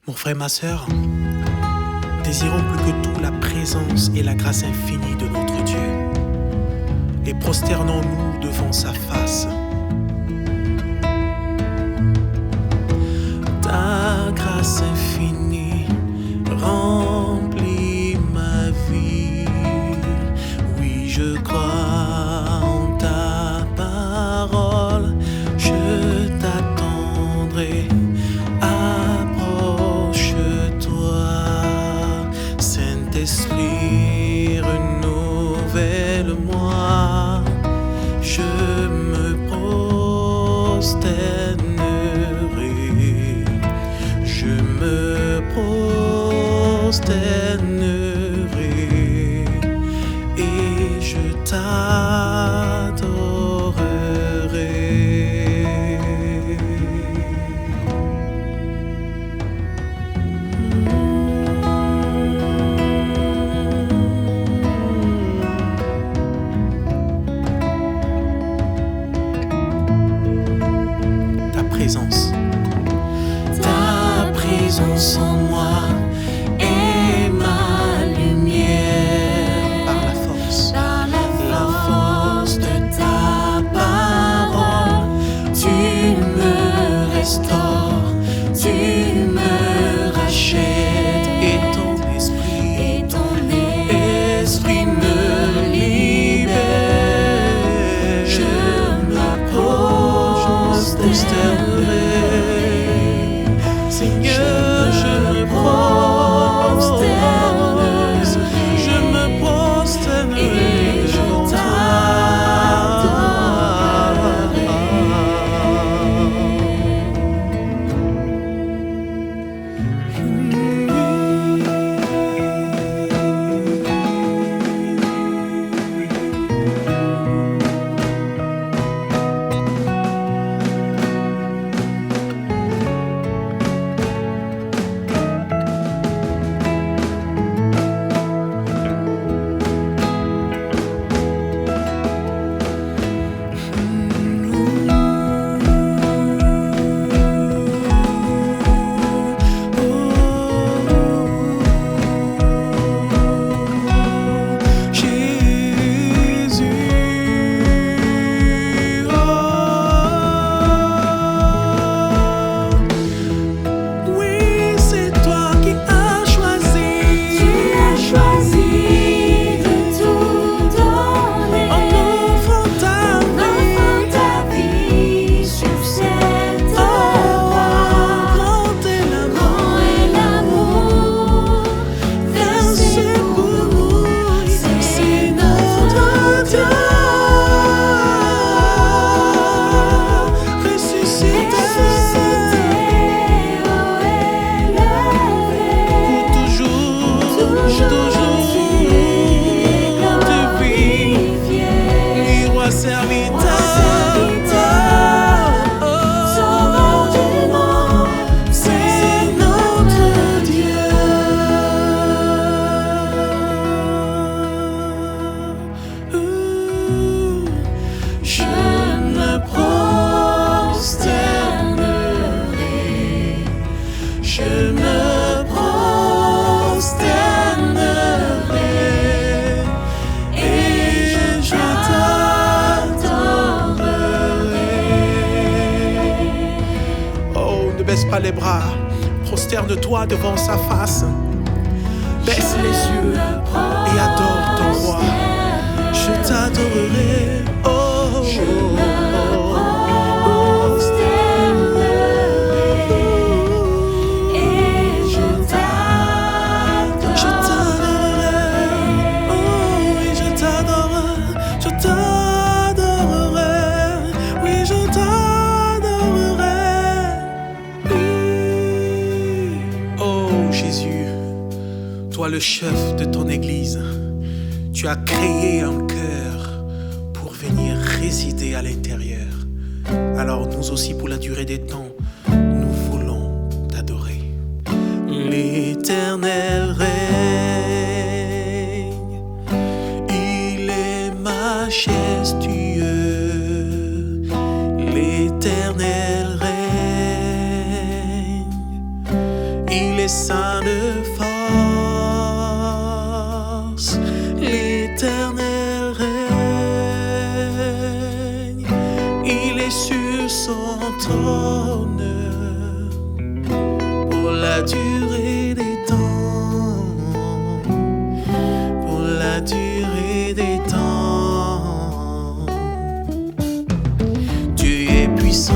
Mon frère, ma sœur, désirons plus que tout la présence et la grâce infinie de notre Dieu et prosternons-nous devant sa face. Ta grâce infinie remplit ma vie. Oui, je crois en ta parole, je t'attendrai. Saint-Esprit, renouvelle-moi, je me prosternerai, et je t'adorerai. Ta présence en moi est ma lumière. Par la force de ta parole, tu me restaures, tu me rachètes, et ton esprit me libère. Je me prosternerai. Seigneur, je me prosternerai et je t'adorerai. Baisse pas les bras, prosterne-toi devant sa face. Baisse les yeux et adore ton roi. Je t'adorerai. Oh, je Toi le chef de ton église, tu as créé un cœur pour venir résider à l'intérieur. Alors nous aussi, pour la durée des temps, nous voulons t'adorer. L'Éternel règne, il est majestueux. L'Éternel règne, il force, l'Éternel règne, il est sur son trône pour la durée des temps, pour la durée des temps. Tu es puissant.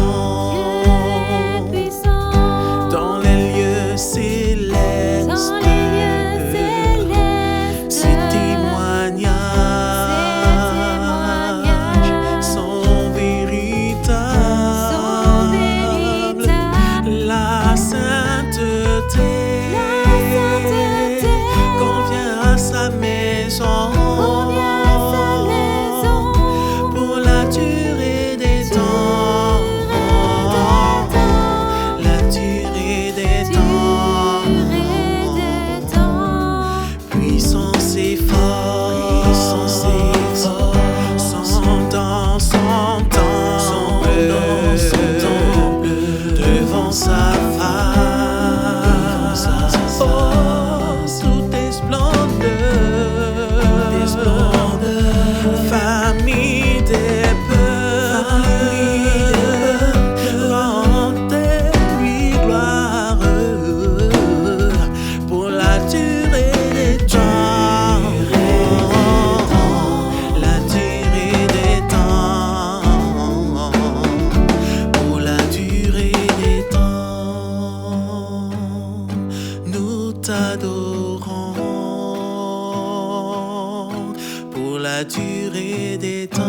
Pour la durée des temps,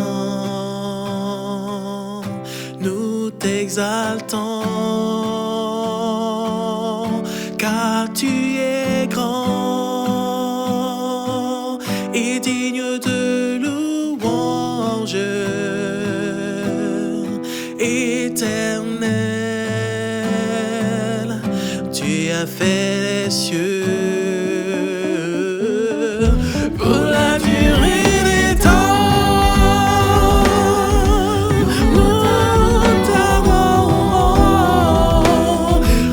nous t'exaltons, car tu es grand et digne de louange, éternel, tu as fait les cieux. Pour la durée des temps, nous t'adorons.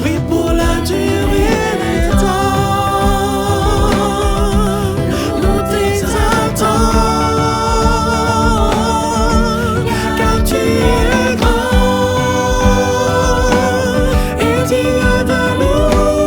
Oui, pour la durée des temps, nous t'exaltons, car tu es grand et digne de louange,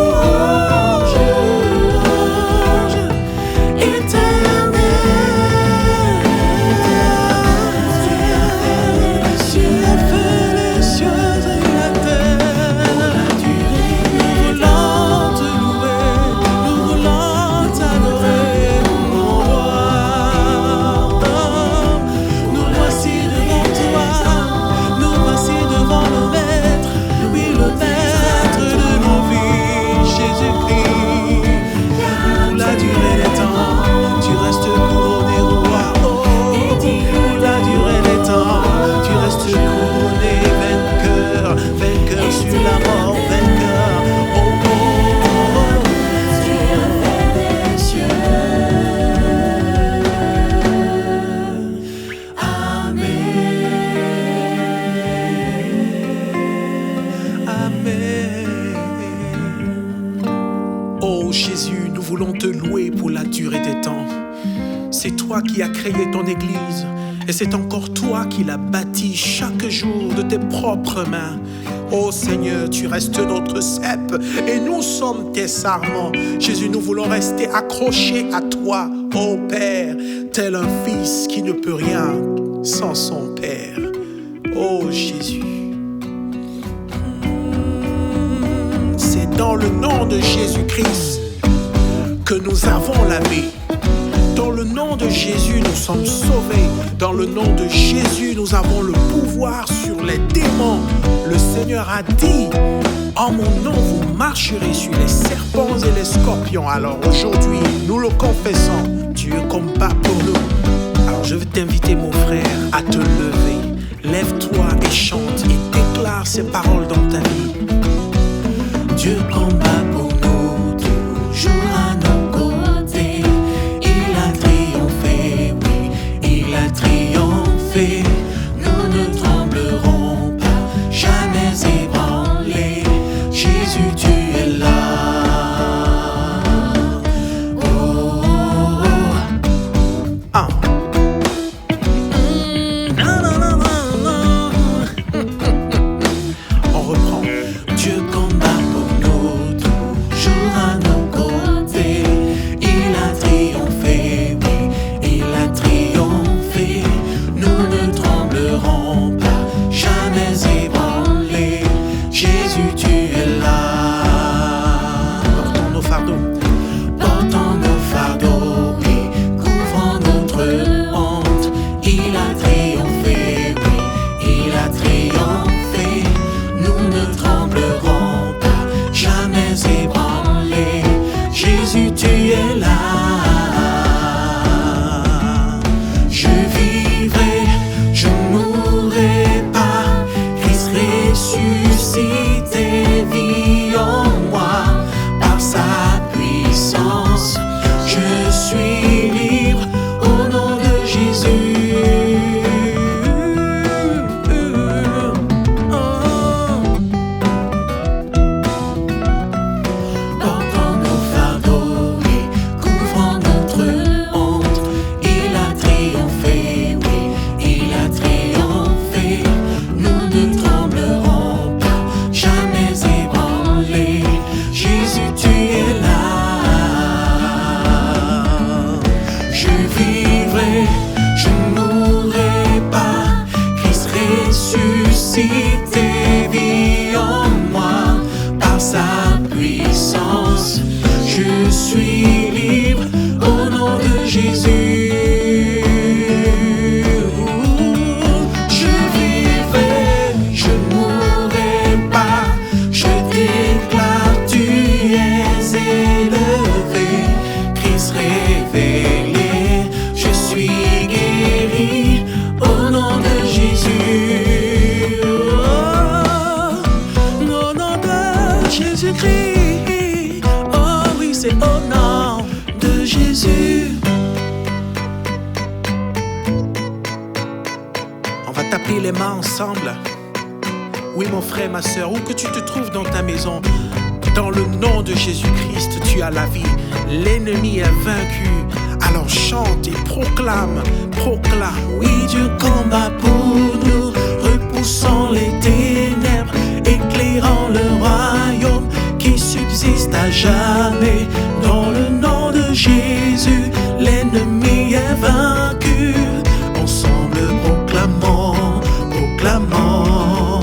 Oh Jésus, nous voulons te louer pour la durée des temps. C'est toi qui as créé ton Église et c'est encore toi qui l'as bâtie chaque jour de tes propres mains. Oh Seigneur, tu restes notre cep et nous sommes tes sarments. Jésus, nous voulons rester accrochés à toi, oh Père, tel un fils qui ne peut rien sans son Père. Oh Jésus. C'est dans le nom de Jésus-Christ que nous avons la vie. Dans le nom de Jésus, nous sommes sauvés. Dans le nom de Jésus, nous avons le pouvoir sur les démons. Le Seigneur a dit, en mon nom, vous marcherez sur les serpents et les scorpions. Alors aujourd'hui, nous le confessons, Dieu combat pour nous. Alors je veux t'inviter, mon frère, à te lever. Lève-toi et chante et déclare ces paroles dans ta vie. Dieu combat pour nous, toujours à nos côtés. Il a triomphé, oui, il a triomphé. Nous ne tremblerons pas, jamais ébranlés. Jésus, tu es là. Oh, oh, oh. pris les mains ensemble. Oui, mon frère, ma soeur, où que tu te trouves dans ta maison, dans le nom de Jésus-Christ, tu as la vie. L'ennemi est vaincu. Alors chante et proclame, proclame. Oui, Dieu combat pour nous, repoussant les ténèbres, éclairant le royaume qui subsiste à jamais. Dans le nom de Jésus, l'ennemi est vaincu. Ensemble proclamons, proclamons.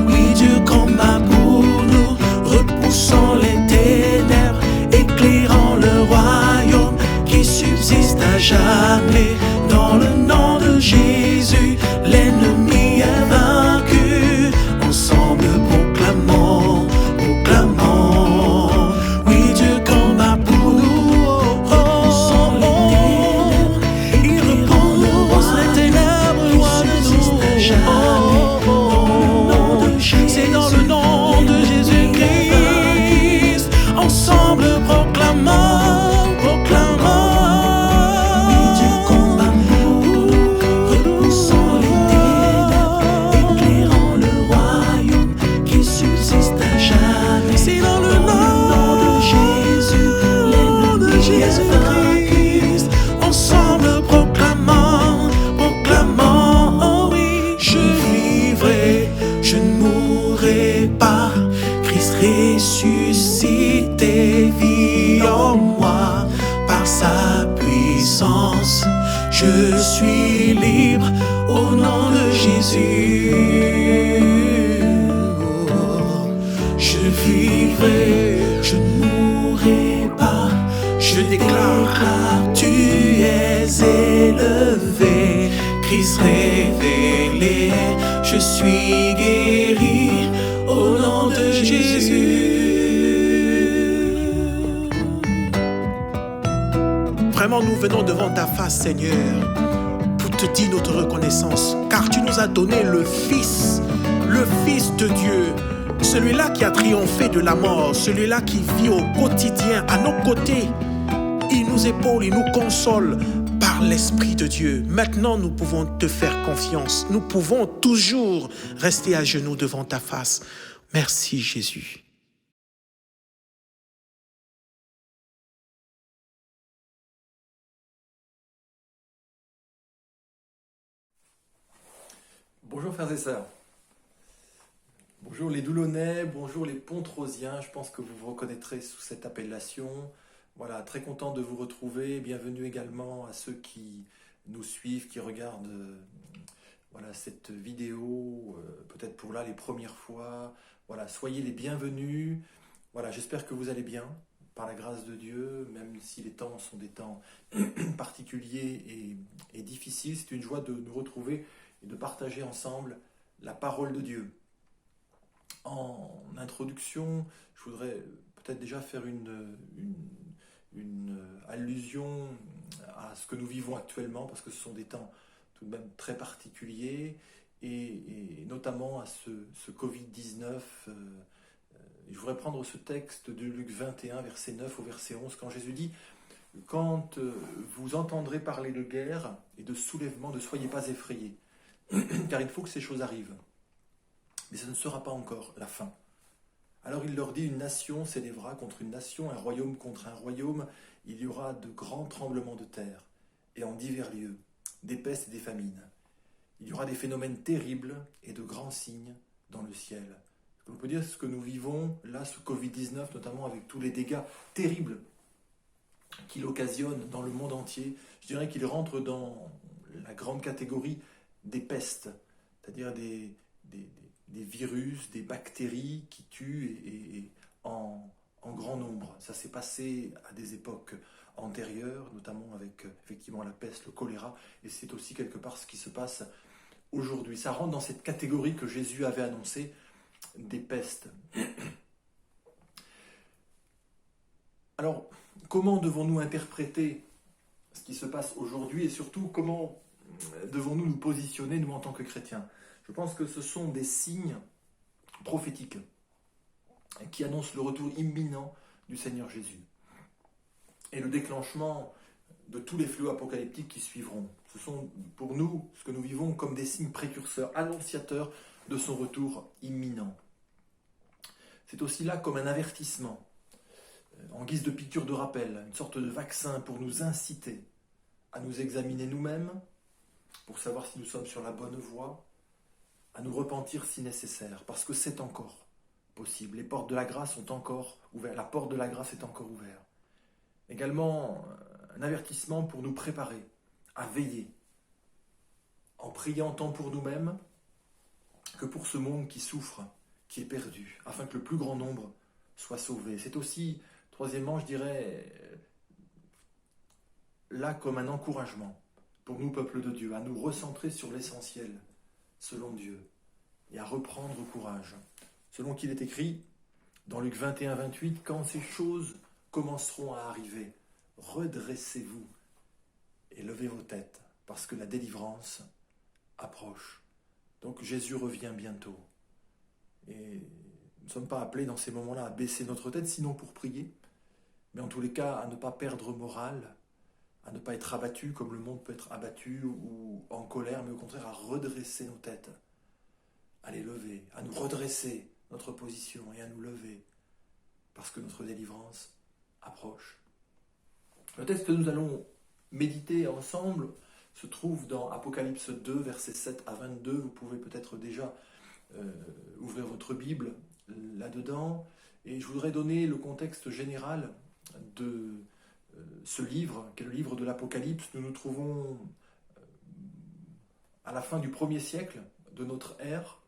Oui, Dieu combat pour nous, repoussant les ténèbres, éclairant le royaume qui subsiste à jamais. Dans le nom de Jésus, l'ennemi est vaincu. Ensemble proclamons, proclamons. Oui, Dieu combat pour nous, repoussant les ténèbres, il repousse les ténèbres loin de nous. C'est dans le nom de Jésus-Christ. Ensemble proclamons, proclamons. Oui, Dieu combat pour nous, repoussant les ténèbres, éclairant le royaume qui subsiste à jamais. C'est dans le nom de Jésus, l'ennemi est vaincu. Ensemble proclamons, proclamons. Oh oui, je vivrai, je ne mourrai pas. Christ ressuscité vit en moi. Par sa puissance, je suis libre au nom de Jésus. Je vivrai, je ne mourrai pas. Je déclare, tu es élevé. Christ révélé, je suis guéri au nom de Jésus. Vraiment, nous venons devant ta face, Seigneur, pour te dire notre reconnaissance, car tu nous as donné le Fils de Dieu, celui-là qui a triomphé de la mort, celui-là qui vit au quotidien à nos côtés. Il nous épaule, il nous console par l'Esprit de Dieu. Maintenant, nous pouvons te faire confiance. Nous pouvons toujours rester à genoux devant ta face. Merci, Jésus. Bonjour frères et sœurs, bonjour les Doulonnais, bonjour les Pontrosiens, je pense que vous vous reconnaîtrez sous cette appellation. Voilà, très content de vous retrouver, bienvenue également à ceux qui nous suivent, qui regardent voilà, cette vidéo, peut-être pour là les premières fois. Voilà, soyez les bienvenus, voilà, j'espère que vous allez bien, par la grâce de Dieu, même si les temps sont des temps particuliers et difficiles, c'est une joie de nous retrouver et de partager ensemble la parole de Dieu. En introduction, je voudrais peut-être déjà faire une allusion à ce que nous vivons actuellement, parce que ce sont des temps tout de même très particuliers, et notamment à ce Covid-19. Je voudrais prendre ce texte de Luc 21, verset 9 au verset 11, quand Jésus dit « Quand vous entendrez parler de guerre et de soulèvement, ne soyez pas effrayés. » car il faut que ces choses arrivent. Mais ça ne sera pas encore la fin. Alors il leur dit, une nation s'élèvera contre une nation, un royaume contre un royaume, il y aura de grands tremblements de terre, et en divers lieux, des pestes et des famines. Il y aura des phénomènes terribles et de grands signes dans le ciel. On peut dire ce que nous vivons là, ce Covid-19, notamment avec tous les dégâts terribles qu'il occasionne dans le monde entier, je dirais qu'il rentre dans la grande catégorie des pestes, c'est-à-dire des virus, des bactéries qui tuent et en grand nombre. Ça s'est passé à des époques antérieures, notamment avec effectivement la peste, le choléra, et c'est aussi quelque part ce qui se passe aujourd'hui. Ça rentre dans cette catégorie que Jésus avait annoncée, des pestes. Alors, comment devons-nous interpréter ce qui se passe aujourd'hui et surtout comment devons-nous nous positionner, nous, en tant que chrétiens? Je pense que ce sont des signes prophétiques qui annoncent le retour imminent du Seigneur Jésus. Et le déclenchement de tous les fléaux apocalyptiques qui suivront. Ce sont pour nous, ce que nous vivons, comme des signes précurseurs, annonciateurs de son retour imminent. C'est aussi là comme un avertissement, en guise de piqûre de rappel, une sorte de vaccin pour nous inciter à nous examiner nous-mêmes, pour savoir si nous sommes sur la bonne voie, à nous repentir si nécessaire, parce que c'est encore possible. Les portes de la grâce sont encore ouvertes, la porte de la grâce est encore ouverte. Également, un avertissement pour nous préparer à veiller, en priant tant pour nous-mêmes que pour ce monde qui souffre, qui est perdu, afin que le plus grand nombre soit sauvé. C'est aussi, troisièmement, je dirais, là comme un encouragement pour nous, peuple de Dieu, à nous recentrer sur l'essentiel, selon Dieu, et à reprendre courage. Selon qu'il est écrit dans Luc 21-28, quand ces choses commenceront à arriver, redressez-vous et levez vos têtes, parce que la délivrance approche. Donc Jésus revient bientôt. Et nous ne sommes pas appelés dans ces moments-là à baisser notre tête, sinon pour prier, mais en tous les cas à ne pas perdre morale, à ne pas être abattu comme le monde peut être abattu ou en colère, mais au contraire à redresser nos têtes, à les lever, à nous redresser notre position et à nous lever, parce que notre délivrance approche. Le texte que nous allons méditer ensemble se trouve dans Apocalypse 2, versets 7 à 22. Vous pouvez peut-être déjà ouvrir votre Bible là-dedans. Et je voudrais donner le contexte général de ce livre, qui est le livre de l'Apocalypse. Nous nous trouvons à la fin du 1er siècle de notre ère.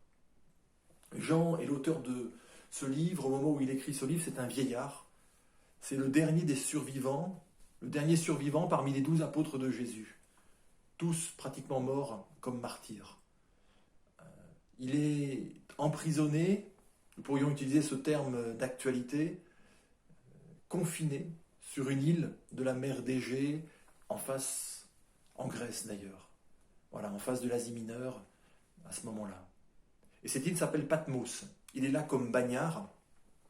Jean est l'auteur de ce livre. Au moment où il écrit ce livre, c'est un vieillard. C'est le dernier des survivants, le dernier survivant parmi les 12 apôtres de Jésus. Tous pratiquement morts comme martyrs. Il est emprisonné, nous pourrions utiliser ce terme d'actualité, confiné sur une île de la mer d'Égée, en Grèce d'ailleurs. Voilà, en face de l'Asie mineure, à ce moment-là. Et cette île s'appelle Patmos. Il est là comme bagnard.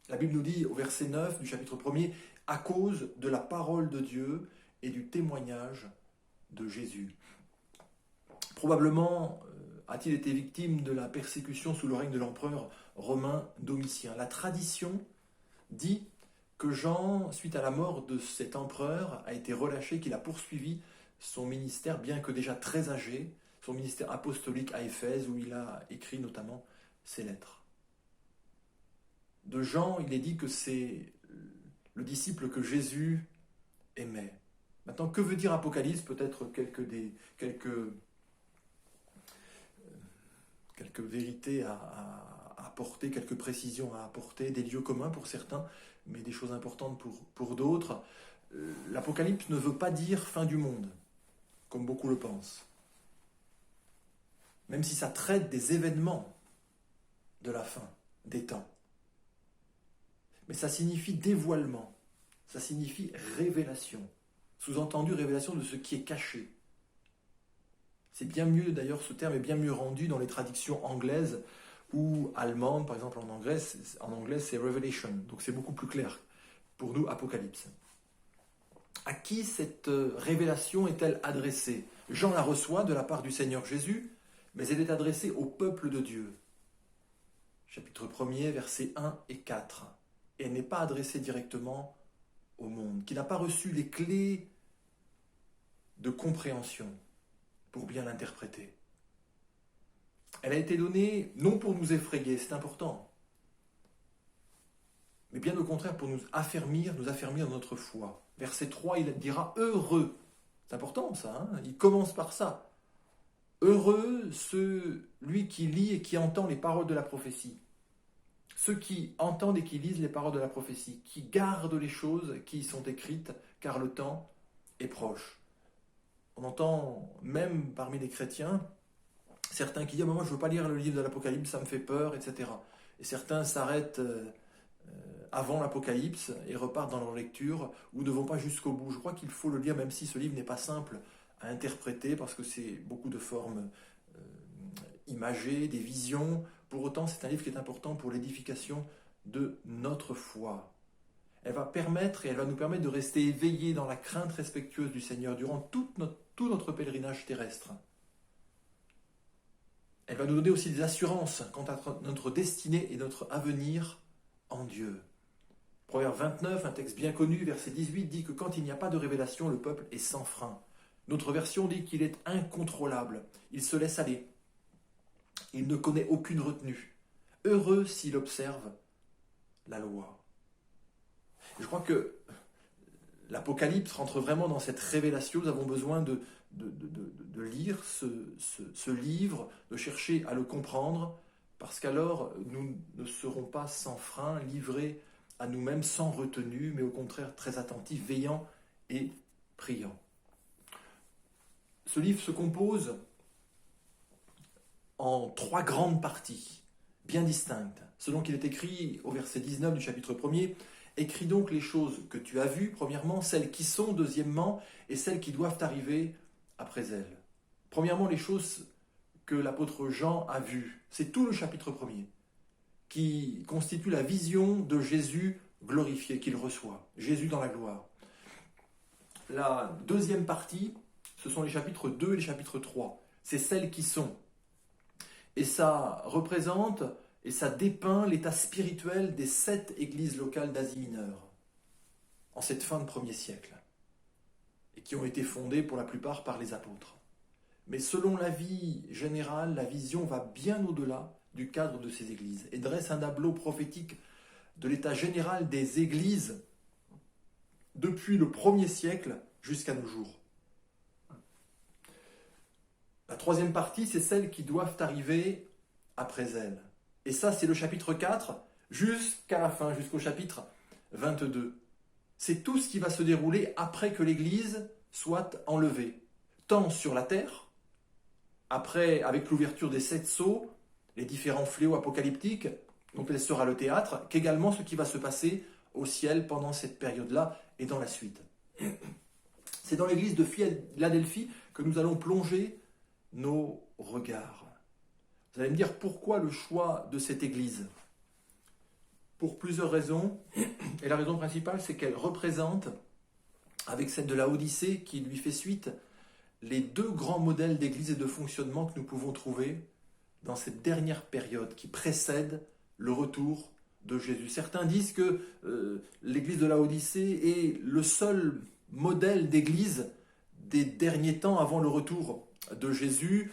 La Bible nous dit au verset 9 du chapitre 1er, à cause de la parole de Dieu et du témoignage de Jésus. Probablement a-t-il été victime de la persécution sous le règne de l'empereur romain Domitien. La tradition dit que Jean, suite à la mort de cet empereur, a été relâché, qu'il a poursuivi son ministère, bien que déjà très âgé, son ministère apostolique à Éphèse, où il a écrit notamment ses lettres. De Jean, il est dit que c'est le disciple que Jésus aimait. Maintenant, que veut dire Apocalypse? Peut-être quelques vérités à apporter, quelques précisions à apporter, des lieux communs pour certains, mais des choses importantes pour d'autres. L'Apocalypse ne veut pas dire fin du monde, comme beaucoup le pensent. Même si ça traite des événements de la fin des temps. Mais ça signifie dévoilement, ça signifie révélation. Sous-entendu, révélation de ce qui est caché. C'est bien mieux, d'ailleurs, ce terme est bien mieux rendu dans les traductions anglaises ou allemandes. Par exemple, en anglais, c'est Revelation. Donc c'est beaucoup plus clair pour nous, Apocalypse. À qui cette révélation est-elle adressée? Jean la reçoit de la part du Seigneur Jésus, mais elle est adressée au peuple de Dieu. Chapitre 1er, versets 1 et 4. Et elle n'est pas adressée directement au monde, qui n'a pas reçu les clés de compréhension pour bien l'interpréter. Elle a été donnée non pour nous effrayer, c'est important, mais bien au contraire pour nous affermir dans notre foi. Verset 3, il dira « Heureux ». C'est important ça, hein, il commence par ça. « Heureux celui qui lit et qui entend les paroles de la prophétie ». Ceux qui entendent et qui lisent les paroles de la prophétie, qui gardent les choses qui y sont écrites, car le temps est proche. On entend même parmi les chrétiens certains qui disent « Moi, je ne veux pas lire le livre de l'Apocalypse, ça me fait peur, etc. » Et certains s'arrêtent avant l'Apocalypse et repartent dans leur lecture ou ne vont pas jusqu'au bout. Je crois qu'il faut le lire, même si ce livre n'est pas simple à interpréter, parce que c'est beaucoup de formes imagées, des visions. Pour autant, c'est un livre qui est important pour l'édification de notre foi. elle va nous permettre de rester éveillés dans la crainte respectueuse du Seigneur durant tout notre pèlerinage terrestre. Elle va nous donner aussi des assurances quant à notre destinée et notre avenir en Dieu. Proverbe 29, un texte bien connu, verset 18, dit que quand il n'y a pas de révélation, le peuple est sans frein. Notre version dit qu'il est incontrôlable, il se laisse aller. Il ne connaît aucune retenue. Heureux s'il observe la loi. Je crois que l'Apocalypse rentre vraiment dans cette révélation. Nous avons besoin de lire ce livre, de chercher à le comprendre, parce qu'alors nous ne serons pas sans frein, livrés à nous-mêmes, sans retenue, mais au contraire très attentifs, veillants et priants. Ce livre se compose en 3 grandes parties, bien distinctes. Selon qu'il est écrit au verset 19 du chapitre 1er, « Écris donc les choses que tu as vues, premièrement, celles qui sont, deuxièmement, et celles qui doivent arriver après elles. » Premièrement, les choses que l'apôtre Jean a vues. C'est tout le chapitre 1er qui constitue la vision de Jésus glorifié qu'il reçoit. Jésus dans la gloire. La deuxième partie, ce sont les chapitres 2 et les chapitres 3. C'est celles qui sont. Et ça représente et ça dépeint l'état spirituel des 7 églises locales d'Asie mineure en cette fin de 1er siècle et qui ont été fondées pour la plupart par les apôtres. Mais selon l'avis général, la vision va bien au-delà du cadre de ces églises et dresse un tableau prophétique de l'état général des églises depuis le 1er siècle jusqu'à nos jours. La troisième partie, c'est celles qui doivent arriver après elles. Et ça, c'est le chapitre 4 jusqu'à la fin, jusqu'au chapitre 22. C'est tout ce qui va se dérouler après que l'Église soit enlevée, tant sur la terre, après, avec l'ouverture des 7 sceaux, les différents fléaux apocalyptiques dont elle sera le théâtre, qu'également ce qui va se passer au ciel pendant cette période-là et dans la suite. C'est dans l'église de Philadelphie que nous allons plonger nos regards. Vous allez me dire pourquoi le choix de cette église ? Pour plusieurs raisons, et la raison principale, c'est qu'elle représente, avec celle de la Odyssée qui lui fait suite, les 2 grands modèles d'église et de fonctionnement que nous pouvons trouver dans cette dernière période qui précède le retour de Jésus. Certains disent que l'église de la Odyssée est le seul modèle d'église des derniers temps avant le retour de Jésus.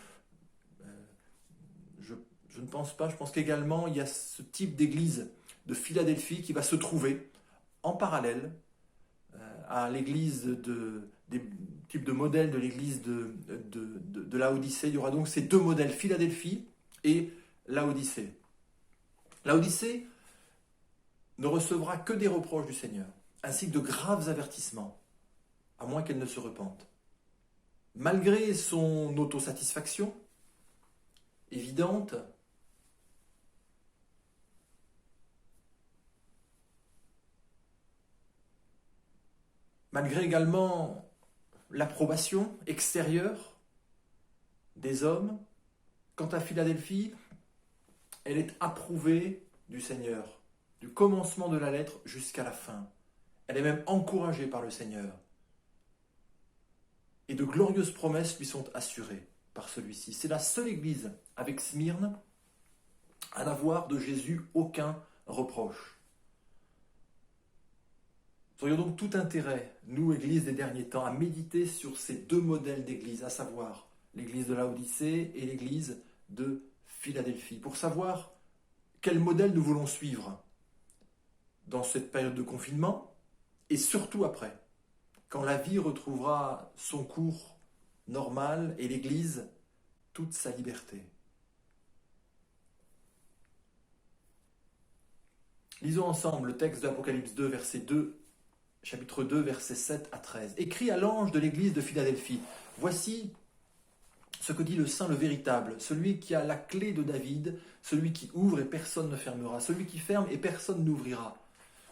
Je ne pense pas, je pense qu'également il y a ce type d'église de Philadelphie qui va se trouver en parallèle à l'église des types de modèles de l'église de Laodicée. Il y aura donc ces 2 modèles, Philadelphie et Laodicée. Laodicée ne recevra que des reproches du Seigneur, ainsi que de graves avertissements, à moins qu'elle ne se repente. Malgré son autosatisfaction évidente, malgré également l'approbation extérieure des hommes, quant à Philadelphie, elle est approuvée du Seigneur, du commencement de la lettre jusqu'à la fin. Elle est même encouragée par le Seigneur. Et de glorieuses promesses lui sont assurées par celui-ci. C'est la seule église, avec Smyrne, à n'avoir de Jésus aucun reproche. Nous aurions donc tout intérêt, nous, Église des derniers temps, à méditer sur ces 2 modèles d'église, à savoir l'église de Laodicée et l'église de Philadelphie, pour savoir quel modèle nous voulons suivre dans cette période de confinement et surtout après, quand la vie retrouvera son cours normal et l'Église toute sa liberté. Lisons ensemble le texte de l'Apocalypse 2, verset 2, chapitre 2, versets 7 à 13. « Écrit à l'ange de l'église de Philadelphie, voici ce que dit le Saint, le véritable, celui qui a la clé de David, celui qui ouvre et personne ne fermera, celui qui ferme et personne n'ouvrira.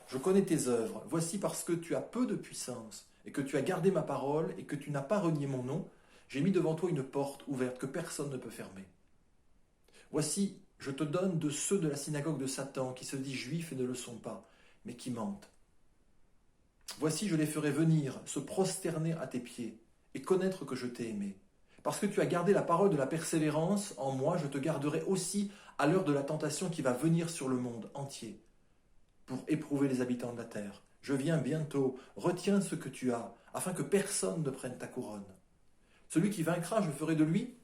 Je connais tes œuvres, voici parce que tu as peu de puissance, et que tu as gardé ma parole, et que tu n'as pas renié mon nom, j'ai mis devant toi une porte ouverte que personne ne peut fermer. Voici, je te donne de ceux de la synagogue de Satan, qui se disent juifs et ne le sont pas, mais qui mentent. Voici, je les ferai venir, se prosterner à tes pieds, et connaître que je t'ai aimé. Parce que tu as gardé la parole de la persévérance, en moi, je te garderai aussi à l'heure de la tentation qui va venir sur le monde entier, pour éprouver les habitants de la terre. Je viens bientôt, retiens ce que tu as, afin que personne ne prenne ta couronne. Celui qui vaincra, je ferai de lui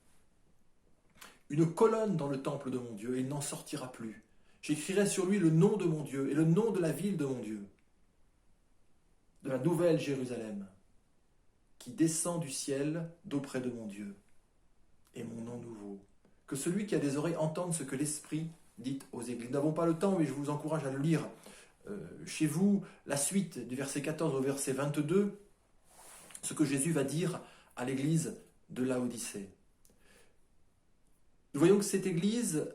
une colonne dans le temple de mon Dieu, et il n'en sortira plus. J'écrirai sur lui le nom de mon Dieu et le nom de la ville de mon Dieu, de la nouvelle Jérusalem, qui descend du ciel d'auprès de mon Dieu, et mon nom nouveau. Que celui qui a des oreilles entende ce que l'Esprit dit aux églises. Nous n'avons pas le temps, mais je vous encourage à le lire chez vous, la suite du verset 14 au verset 22, ce que Jésus va dire à l'église de Laodicée. Nous voyons que cette église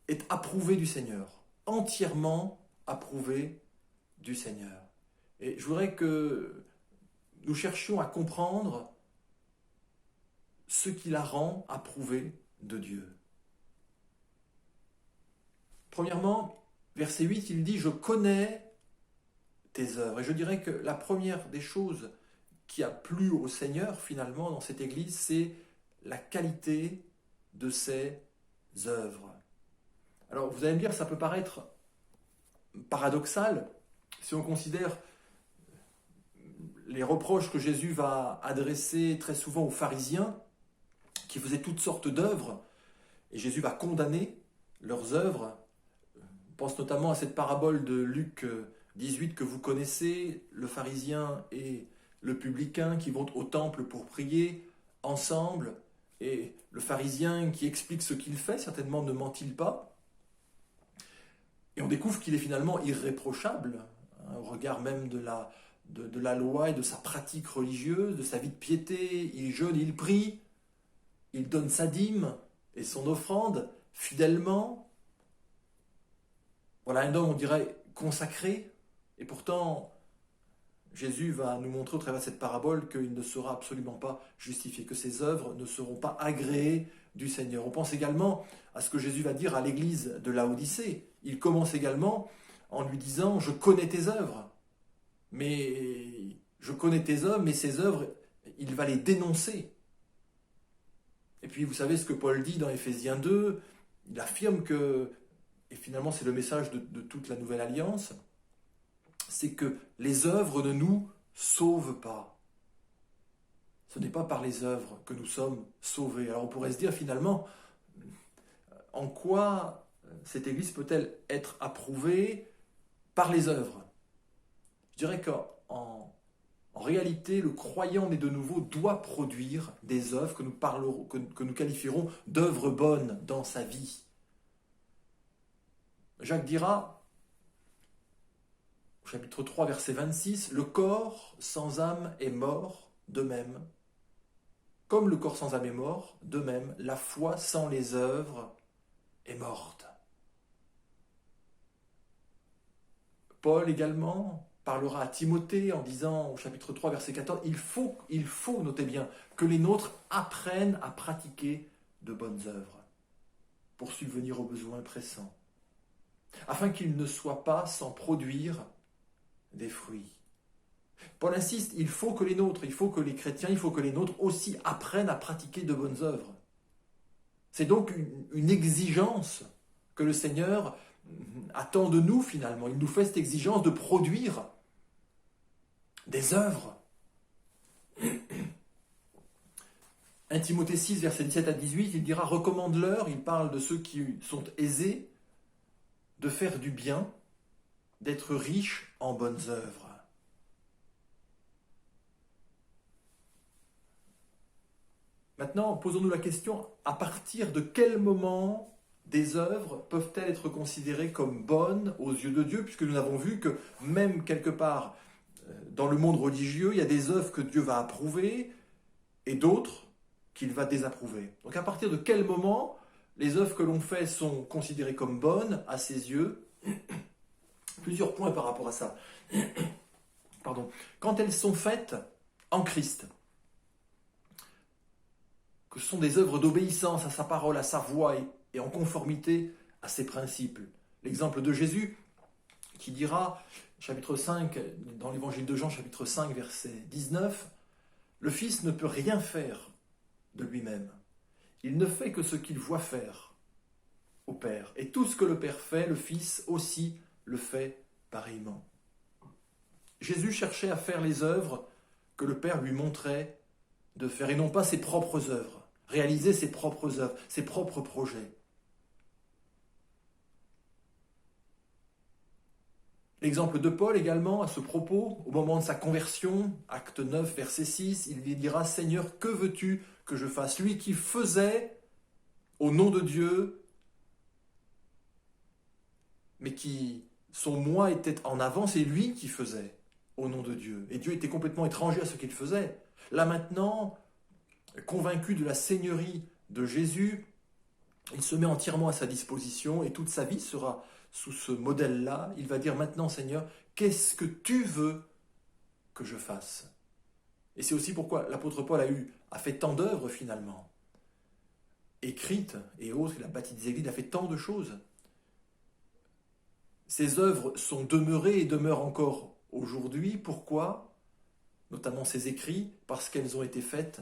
est approuvée du Seigneur, entièrement approuvée du Seigneur. Et je voudrais que nous cherchions à comprendre ce qui la rend approuvée de Dieu. Premièrement, verset 8, il dit « Je connais tes œuvres ». Et je dirais que la première des choses qui a plu au Seigneur, finalement, dans cette église, c'est la qualité de ses œuvres. Alors, vous allez me dire, ça peut paraître paradoxal si on considère les reproches que Jésus va adresser très souvent aux pharisiens, qui faisaient toutes sortes d'œuvres, et Jésus va condamner leurs œuvres. On pense notamment à cette parabole de Luc 18 que vous connaissez, le pharisien et le publicain qui vont au temple pour prier ensemble, et le pharisien qui explique ce qu'il fait, certainement ne ment-il pas, et on découvre qu'il est finalement irréprochable, au regard même de la loi et de sa pratique religieuse, de sa vie de piété. Il jeûne, il prie, il donne sa dîme et son offrande fidèlement. Voilà un homme, on dirait, consacré, et pourtant Jésus va nous montrer au travers de cette parabole qu'il ne sera absolument pas justifié, que ses œuvres ne seront pas agréées du Seigneur. On pense également à ce que Jésus va dire à l'église de Laodicée. Il commence également en lui disant « Je connais tes œuvres ». Mais je connais tes œuvres, mais ces œuvres, il va les dénoncer. Et puis vous savez ce que Paul dit dans Éphésiens 2, il affirme que, et finalement c'est le message de toute la Nouvelle Alliance, c'est que les œuvres ne nous sauvent pas. Ce n'est pas par les œuvres que nous sommes sauvés. Alors on pourrait se dire finalement, en quoi cette Église peut-elle être approuvée par les œuvres ? Je dirais qu'en réalité, le croyant né de nouveau doit produire des œuvres que nous qualifierons d'œuvres bonnes dans sa vie. Jacques dira, au chapitre 3, verset 26, « Le corps sans âme est mort, de même. Comme le corps sans âme est mort, de même, la foi sans les œuvres est morte. » Paul également parlera à Timothée en disant au chapitre 3, verset 14, il faut, notez bien, que les nôtres apprennent à pratiquer de bonnes œuvres pour subvenir aux besoins pressants, afin qu'ils ne soient pas sans produire des fruits. Paul insiste, il faut que les nôtres, il faut que les chrétiens, il faut que les nôtres aussi apprennent à pratiquer de bonnes œuvres. C'est donc une exigence que le Seigneur attend de nous finalement. Il nous fait cette exigence de produire des œuvres. 1 Timothée 6, versets 17 à 18, il dira « Recommande-leur », il parle de ceux qui sont aisés, de faire du bien, d'être riches en bonnes œuvres. Maintenant, posons-nous la question, à partir de quel moment des œuvres peuvent-elles être considérées comme bonnes aux yeux de Dieu, puisque nous avons vu que même quelque part dans le monde religieux, il y a des œuvres que Dieu va approuver et d'autres qu'il va désapprouver. Donc à partir de quel moment les œuvres que l'on fait sont considérées comme bonnes à ses yeux? Plusieurs points par rapport à ça. Pardon. Quand elles sont faites en Christ, que ce sont des œuvres d'obéissance à sa parole, à sa voix et en conformité à ses principes. L'exemple de Jésus qui dira chapitre 5, dans l'évangile de Jean, chapitre 5, verset 19, le Fils ne peut rien faire de lui-même. Il ne fait que ce qu'il voit faire au Père. Et tout ce que le Père fait, le Fils aussi le fait pareillement. Jésus cherchait à faire les œuvres que le Père lui montrait de faire, et non pas ses propres œuvres, réaliser ses propres œuvres, ses propres projets. L'exemple de Paul également, à ce propos, au moment de sa conversion, acte 9, verset 6, il lui dira « Seigneur, que veux-tu que je fasse ?» Lui qui faisait au nom de Dieu, mais qui, son moi était en avant, c'est lui qui faisait au nom de Dieu. Et Dieu était complètement étranger à ce qu'il faisait. Là maintenant, convaincu de la seigneurie de Jésus, il se met entièrement à sa disposition et toute sa vie sera sous ce modèle-là. Il va dire maintenant, Seigneur, qu'est-ce que tu veux que je fasse? Et c'est aussi pourquoi l'apôtre Paul a fait tant d'œuvres finalement, écrites et autres. Il a bâti des églises, il a fait tant de choses. Ces œuvres sont demeurées et demeurent encore aujourd'hui. Pourquoi? Notamment ces écrits, parce qu'elles ont été faites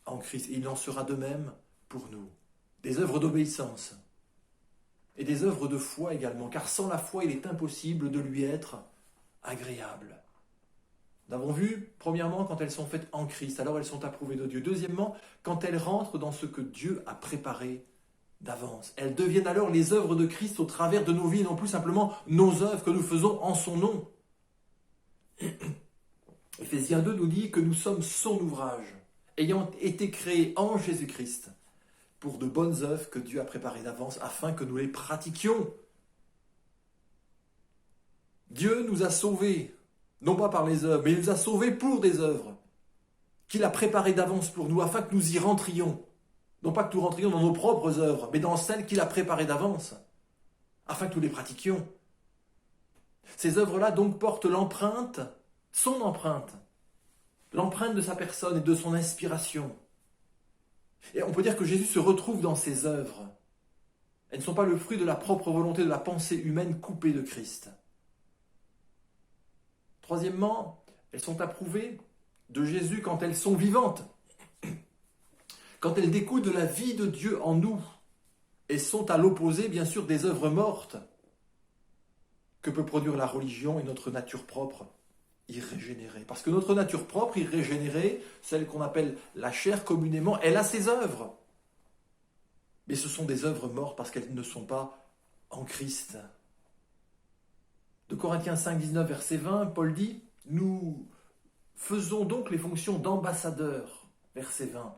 en Christ. Et il en sera de même pour nous. Des œuvres d'obéissance et des œuvres de foi également, car sans la foi, il est impossible de lui être agréable. Nous avons vu, premièrement, quand elles sont faites en Christ, alors elles sont approuvées de Dieu. Deuxièmement, quand elles rentrent dans ce que Dieu a préparé d'avance. Elles deviennent alors les œuvres de Christ au travers de nos vies, non plus simplement nos œuvres que nous faisons en son nom. Éphésiens 2 nous dit que nous sommes son ouvrage, ayant été créés en Jésus-Christ, pour de bonnes œuvres que Dieu a préparées d'avance afin que nous les pratiquions. Dieu nous a sauvés, non pas par les œuvres, mais il nous a sauvés pour des œuvres qu'il a préparées d'avance pour nous afin que nous y rentrions. Non pas que nous rentrions dans nos propres œuvres, mais dans celles qu'il a préparées d'avance afin que nous les pratiquions. Ces œuvres-là donc portent l'empreinte, son empreinte, l'empreinte de sa personne et de son inspiration. Et on peut dire que Jésus se retrouve dans ces œuvres. Elles ne sont pas le fruit de la propre volonté de la pensée humaine coupée de Christ. Troisièmement, elles sont approuvées de Jésus quand elles sont vivantes, quand elles découlent de la vie de Dieu en nous et sont à l'opposé, bien sûr, des œuvres mortes que peut produire la religion et notre nature propre irrégénérée. Parce que notre nature propre irrégénérée, celle qu'on appelle la chair communément, elle a ses œuvres. Mais ce sont des œuvres mortes parce qu'elles ne sont pas en Christ. De Corinthiens 5, 19, verset 20, Paul dit « Nous faisons donc les fonctions d'ambassadeurs, verset 20,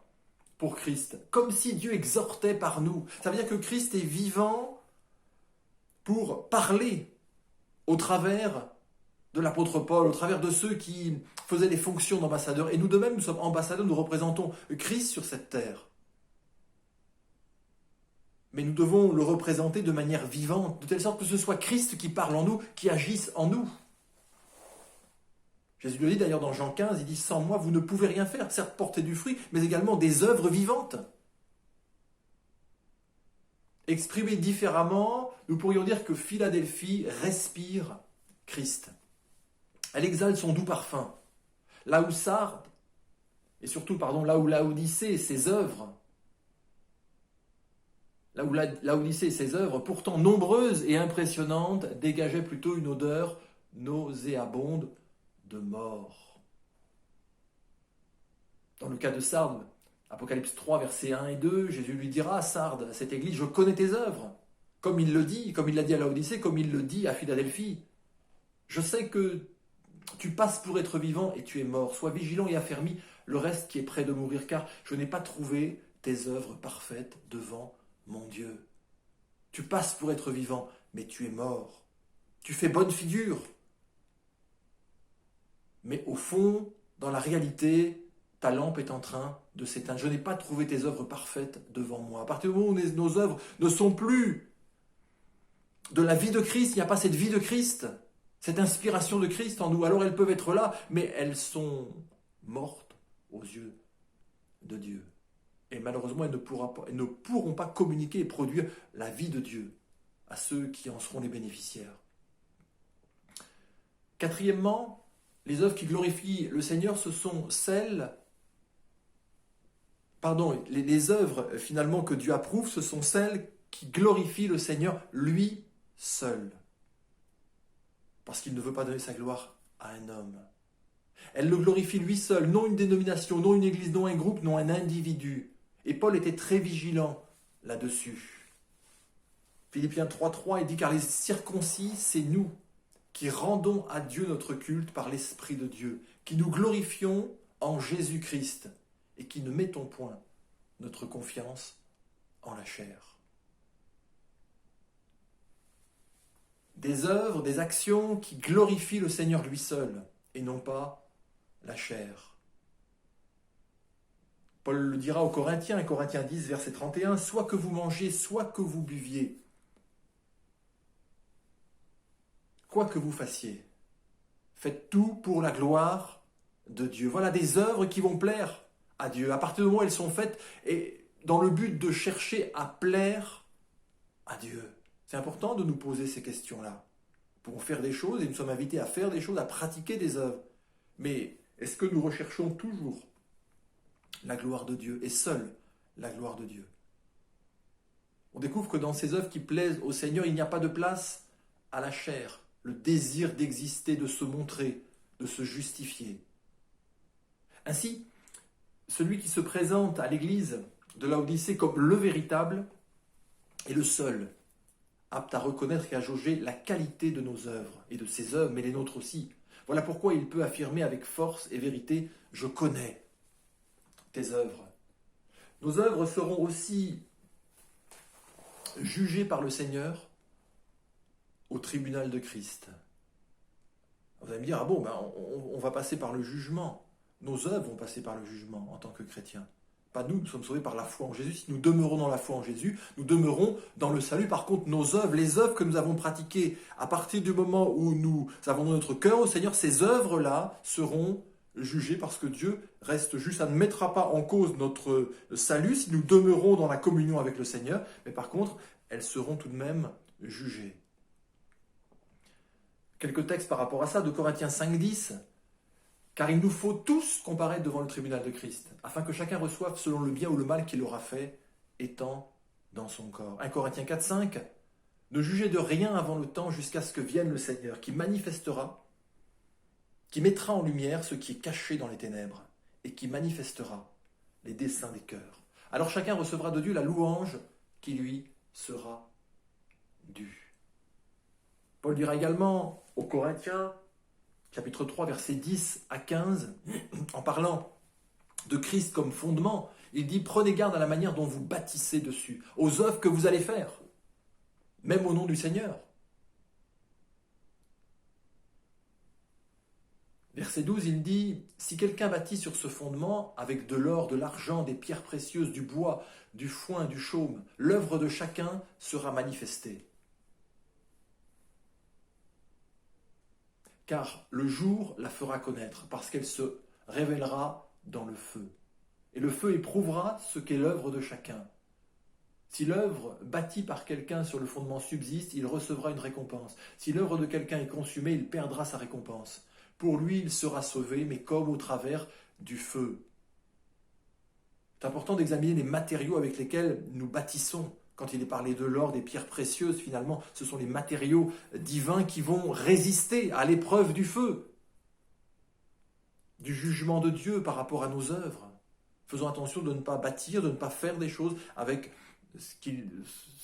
pour Christ, comme si Dieu exhortait par nous. » Ça veut dire que Christ est vivant pour parler au travers de l'apôtre Paul, au travers de ceux qui faisaient les fonctions d'ambassadeurs. Et nous de même, nous sommes ambassadeurs, nous représentons Christ sur cette terre. Mais nous devons le représenter de manière vivante, de telle sorte que ce soit Christ qui parle en nous, qui agisse en nous. Jésus le dit d'ailleurs dans Jean 15, il dit « Sans moi, vous ne pouvez rien faire, certes porter du fruit, mais également des œuvres vivantes. » Exprimé différemment, nous pourrions dire que Philadelphie respire Christ. Elle exhale son doux parfum. Là où Sardes, et surtout, là où Laodicée et ses œuvres, Laodicée et ses œuvres, pourtant nombreuses et impressionnantes, dégageaient plutôt une odeur nauséabonde de mort. Dans le cas de Sardes, Apocalypse 3, versets 1 et 2, Jésus lui dira à Sardes, à cette église, « Je connais tes œuvres », comme il le dit, comme il l'a dit à Laodicée, comme il le dit à Philadelphie. « Je sais que tu passes pour être vivant et tu es mort. Sois vigilant et affermi le reste qui est près de mourir, car je n'ai pas trouvé tes œuvres parfaites devant mon Dieu. Tu passes pour être vivant, mais tu es mort. Tu fais bonne figure. Mais au fond, dans la réalité, ta lampe est en train de s'éteindre. Je n'ai pas trouvé tes œuvres parfaites devant moi. À partir du moment où nos œuvres ne sont plus de la vie de Christ, il n'y a pas cette vie de Christ, cette inspiration de Christ en nous. Alors elles peuvent être là, mais elles sont mortes aux yeux de Dieu. Et malheureusement, elles ne pourront pas communiquer et produire la vie de Dieu à ceux qui en seront les bénéficiaires. Quatrièmement, les œuvres qui glorifient le Seigneur, ce sont les œuvres finalement que Dieu approuve, ce sont celles qui glorifient le Seigneur lui seul. Parce qu'il ne veut pas donner sa gloire à un homme. Elle le glorifie lui seul, non une dénomination, non une église, non un groupe, non un individu. Et Paul était très vigilant là-dessus. Philippiens 3.3, il dit « Car les circoncis, c'est nous qui rendons à Dieu notre culte par l'Esprit de Dieu, qui nous glorifions en Jésus-Christ et qui ne mettons point notre confiance en la chair. » Des œuvres, des actions qui glorifient le Seigneur lui seul et non pas la chair. Paul le dira aux Corinthiens, Corinthiens 10, verset 31, « Soit que vous mangiez, soit que vous buviez, quoi que vous fassiez, faites tout pour la gloire de Dieu. » Voilà des œuvres qui vont plaire à Dieu. À partir du moment où elles sont faites, et dans le but de chercher à plaire à Dieu. C'est important de nous poser ces questions-là. Nous pouvons faire des choses et nous sommes invités à faire des choses, à pratiquer des œuvres. Mais est-ce que nous recherchons toujours la gloire de Dieu et seule la gloire de Dieu? On découvre que dans ces œuvres qui plaisent au Seigneur, il n'y a pas de place à la chair, le désir d'exister, de se montrer, de se justifier. Ainsi, celui qui se présente à l'église de Laodicée comme le véritable est le seul apte à reconnaître et à jauger la qualité de nos œuvres, et de ses œuvres, mais les nôtres aussi. Voilà pourquoi il peut affirmer avec force et vérité « Je connais tes œuvres ». Nos œuvres seront aussi jugées par le Seigneur au tribunal de Christ. Vous allez me dire, on va passer par le jugement. Nos œuvres vont passer par le jugement en tant que chrétiens. Pas nous, nous sommes sauvés par la foi en Jésus. Si nous demeurons dans la foi en Jésus, nous demeurons dans le salut. Par contre, nos œuvres, les œuvres que nous avons pratiquées, à partir du moment où nous avons notre cœur au Seigneur, ces œuvres-là seront jugées parce que Dieu reste juste. Ça ne mettra pas en cause notre salut si nous demeurons dans la communion avec le Seigneur, mais par contre, elles seront tout de même jugées. Quelques textes par rapport à ça, de Corinthiens 5.10. Car il nous faut tous comparaître devant le tribunal de Christ, afin que chacun reçoive selon le bien ou le mal qu'il aura fait, étant dans son corps. 1 Corinthiens 4.5. Ne jugez de rien avant le temps jusqu'à ce que vienne le Seigneur, qui manifestera, qui mettra en lumière ce qui est caché dans les ténèbres, et qui manifestera les desseins des cœurs. Alors chacun recevra de Dieu la louange qui lui sera due. Paul dira également aux Corinthiens, chapitre 3, versets 10 à 15, en parlant de Christ comme fondement, il dit « Prenez garde à la manière dont vous bâtissez dessus, aux œuvres que vous allez faire, même au nom du Seigneur. » Verset 12, il dit « Si quelqu'un bâtit sur ce fondement, avec de l'or, de l'argent, des pierres précieuses, du bois, du foin, du chaume, l'œuvre de chacun sera manifestée. Car le jour la fera connaître, parce qu'elle se révélera dans le feu. Et le feu éprouvera ce qu'est l'œuvre de chacun. Si l'œuvre bâtie par quelqu'un sur le fondement subsiste, il recevra une récompense. Si l'œuvre de quelqu'un est consumée, il perdra sa récompense. Pour lui, il sera sauvé, mais comme au travers du feu. » C'est important d'examiner les matériaux avec lesquels nous bâtissons. Quand il est parlé de l'or, des pierres précieuses, finalement, ce sont les matériaux divins qui vont résister à l'épreuve du feu, du jugement de Dieu par rapport à nos œuvres. Faisons attention de ne pas bâtir, de ne pas faire des choses avec ce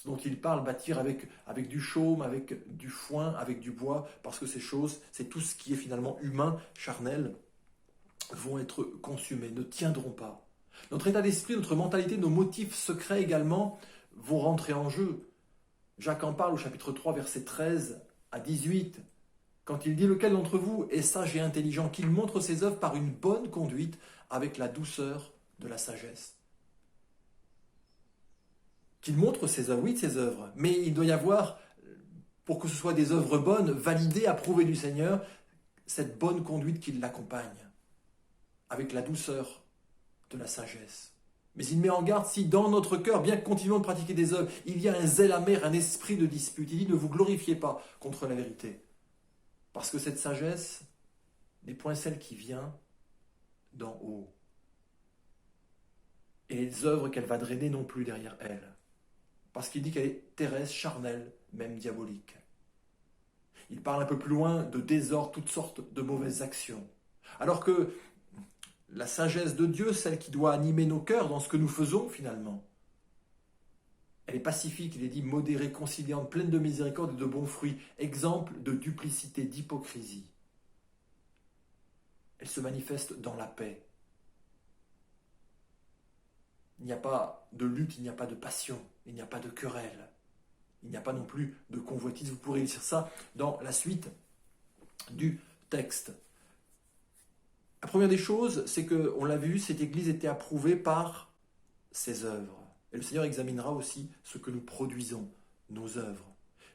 dont il parle, bâtir avec du chaume, avec du foin, avec du bois, parce que ces choses, c'est tout ce qui est finalement humain, charnel, vont être consumés, ne tiendront pas. Notre état d'esprit, notre mentalité, nos motifs secrets également vont rentrer en jeu. Jacques en parle au chapitre 3, versets 13 à 18, quand il dit « Lequel d'entre vous est sage et intelligent, qu'il montre ses œuvres par une bonne conduite avec la douceur de la sagesse. » Qu'il montre ses œuvres, oui, ses œuvres, mais il doit y avoir, pour que ce soit des œuvres bonnes, validées, approuvées du Seigneur, cette bonne conduite qui l'accompagne, avec la douceur de la sagesse. Mais il met en garde si dans notre cœur, bien que continuons de pratiquer des œuvres, il y a un zèle amer, un esprit de dispute. Il dit « Ne vous glorifiez pas contre la vérité. » Parce que cette sagesse n'est point celle qui vient d'en haut. Et les œuvres qu'elle va drainer non plus derrière elle. Parce qu'il dit qu'elle est terrestre, charnelle, même diabolique. Il parle un peu plus loin de désordre, toutes sortes de mauvaises actions. Alors que la sagesse de Dieu, celle qui doit animer nos cœurs dans ce que nous faisons finalement, elle est pacifique, il est dit modérée, conciliante, pleine de miséricorde et de bons fruits, exemple de duplicité, d'hypocrisie. Elle se manifeste dans la paix. Il n'y a pas de lutte, il n'y a pas de passion, il n'y a pas de querelle, il n'y a pas non plus de convoitise. Vous pourrez lire ça dans la suite du texte. La première des choses, c'est que, on l'a vu, cette Église était approuvée par ses œuvres. Et le Seigneur examinera aussi ce que nous produisons, nos œuvres.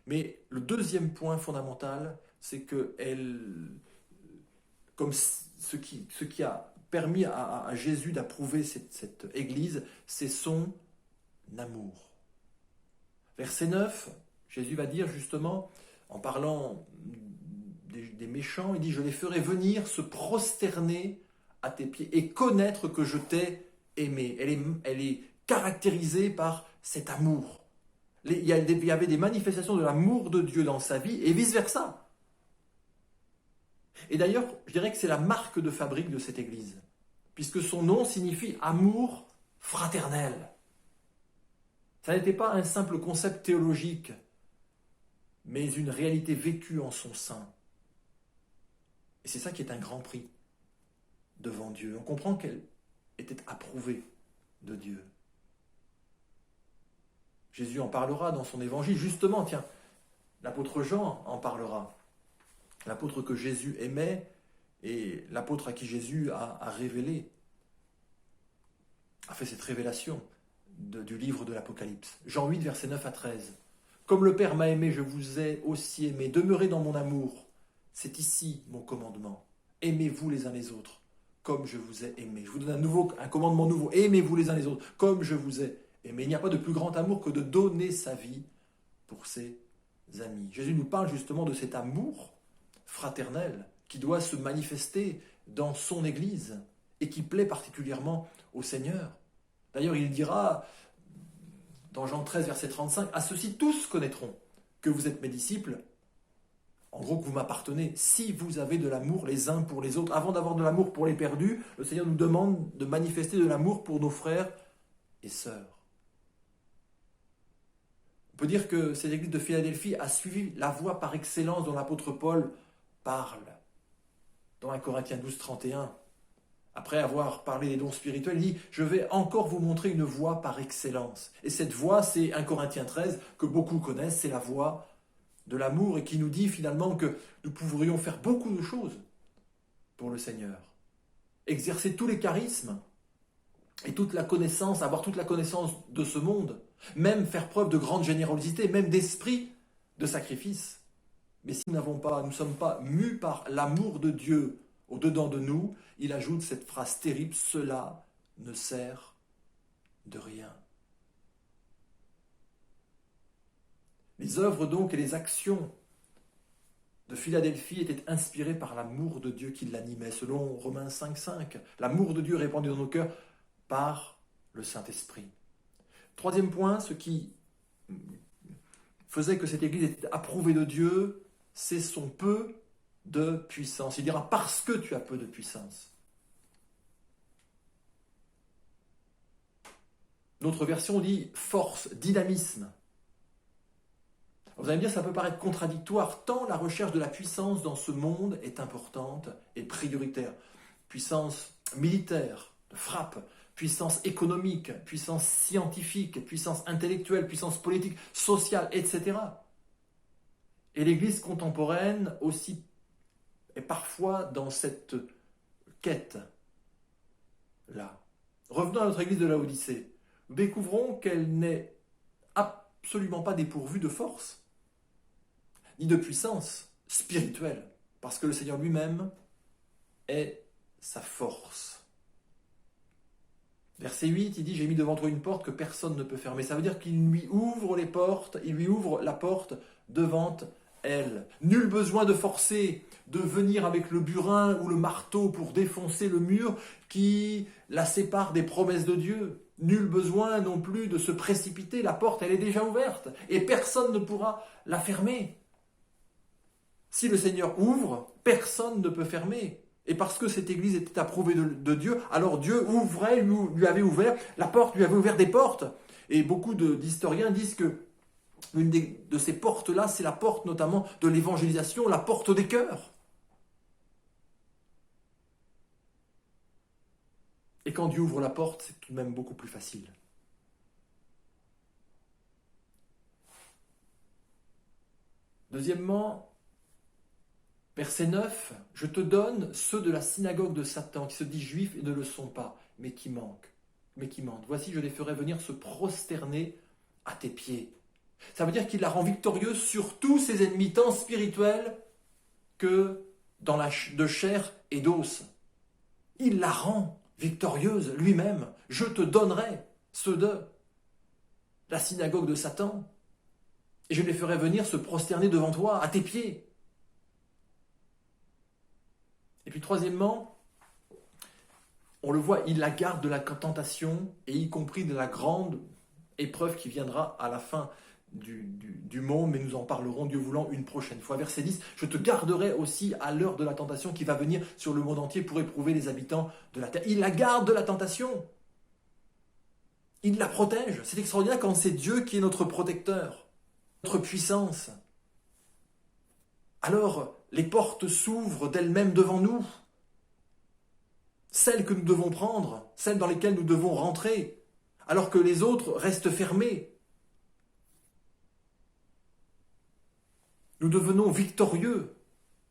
Mais le deuxième point fondamental, c'est que comme ce qui a permis à Jésus d'approuver cette Église, c'est son amour. Verset 9, Jésus va dire justement, en parlant des méchants, il dit « Je les ferai venir se prosterner à tes pieds et connaître que je t'ai aimé. » Elle est caractérisée par cet amour. Il y avait des manifestations de l'amour de Dieu dans sa vie et vice-versa. Et d'ailleurs, je dirais que c'est la marque de fabrique de cette Église, puisque son nom signifie amour fraternel. Ça n'était pas un simple concept théologique, mais une réalité vécue en son sein. Et c'est ça qui est un grand prix devant Dieu. On comprend qu'elle était approuvée de Dieu. Jésus en parlera dans son évangile. Justement, tiens, l'apôtre Jean en parlera. L'apôtre que Jésus aimait et l'apôtre à qui Jésus a révélé, a fait cette révélation du livre de l'Apocalypse. Jean 8, versets 9 à 13. « Comme le Père m'a aimé, je vous ai aussi aimé. Demeurez dans mon amour. C'est ici mon commandement. Aimez-vous les uns les autres, comme je vous ai aimé. » Je vous donne un commandement nouveau. Aimez-vous les uns les autres, comme je vous ai aimé. Il n'y a pas de plus grand amour que de donner sa vie pour ses amis. Jésus nous parle justement de cet amour fraternel qui doit se manifester dans son Église et qui plaît particulièrement au Seigneur. D'ailleurs, il dira dans Jean 13, verset 35, « À ceux-ci tous connaîtront que vous êtes mes disciples, en gros que vous m'appartenez, si vous avez de l'amour les uns pour les autres. » Avant d'avoir de l'amour pour les perdus, le Seigneur nous demande de manifester de l'amour pour nos frères et sœurs. On peut dire que cette Église de Philadelphie a suivi la voie par excellence dont l'apôtre Paul parle. Dans 1 Corinthiens 12, 31, après avoir parlé des dons spirituels, il dit « Je vais encore vous montrer une voie par excellence. » Et cette voie, c'est 1 Corinthiens 13, que beaucoup connaissent, c'est la voie de l'amour et qui nous dit finalement que nous pourrions faire beaucoup de choses pour le Seigneur. Exercer tous les charismes et toute la connaissance, avoir toute la connaissance de ce monde, même faire preuve de grande générosité, même d'esprit de sacrifice. Mais si nous ne sommes pas mus par l'amour de Dieu au-dedans de nous, il ajoute cette phrase terrible, « Cela ne sert de rien. » Les œuvres donc et les actions de Philadelphie étaient inspirées par l'amour de Dieu qui l'animait, selon Romains 5,5. L'amour de Dieu répandu dans nos cœurs par le Saint-Esprit. Troisième point, ce qui faisait que cette Église était approuvée de Dieu, c'est son peu de puissance. Il dira « parce que tu as peu de puissance ». Notre version dit « force, dynamisme ». Vous allez me dire, ça peut paraître contradictoire, tant la recherche de la puissance dans ce monde est importante et prioritaire. Puissance militaire, de frappe, puissance économique, puissance scientifique, puissance intellectuelle, puissance politique, sociale, etc. Et l'Église contemporaine aussi est parfois dans cette quête-là. Revenons à notre Église de Laodicée. Nous découvrons qu'elle n'est absolument pas dépourvue de force, ni de puissance spirituelle, parce que le Seigneur lui-même est sa force. Verset 8, il dit « J'ai mis devant toi une porte que personne ne peut fermer ». Ça veut dire qu'il lui ouvre les portes, il lui ouvre la porte devant elle. Nul besoin de forcer, de venir avec le burin ou le marteau pour défoncer le mur qui la sépare des promesses de Dieu. Nul besoin non plus de se précipiter, la porte elle est déjà ouverte et personne ne pourra la fermer. Si le Seigneur ouvre, personne ne peut fermer. Et parce que cette église était approuvée de Dieu, alors Dieu ouvrait, lui avait ouvert la porte, lui avait ouvert des portes. Et beaucoup d'historiens disent que une de ces portes-là, c'est la porte notamment de l'évangélisation, la porte des cœurs. Et quand Dieu ouvre la porte, c'est tout de même beaucoup plus facile. Deuxièmement, verset 9, « Je te donne ceux de la synagogue de Satan, qui se disent juifs et ne le sont pas, mais qui mentent. Voici, je les ferai venir se prosterner à tes pieds. » Ça veut dire qu'il la rend victorieuse sur tous ses ennemis, tant spirituels que de chair et d'os. Il la rend victorieuse lui-même. « Je te donnerai ceux de la synagogue de Satan, et je les ferai venir se prosterner devant toi, à tes pieds. » Et puis troisièmement, on le voit, il la garde de la tentation, et y compris de la grande épreuve qui viendra à la fin du monde, mais nous en parlerons, Dieu voulant, une prochaine fois. Verset 10, « Je te garderai aussi à l'heure de la tentation qui va venir sur le monde entier pour éprouver les habitants de la terre. » Il la garde de la tentation. Il la protège. C'est extraordinaire quand c'est Dieu qui est notre protecteur, notre puissance. Alors, les portes s'ouvrent d'elles-mêmes devant nous. Celles que nous devons prendre, celles dans lesquelles nous devons rentrer, alors que les autres restent fermées. Nous devenons victorieux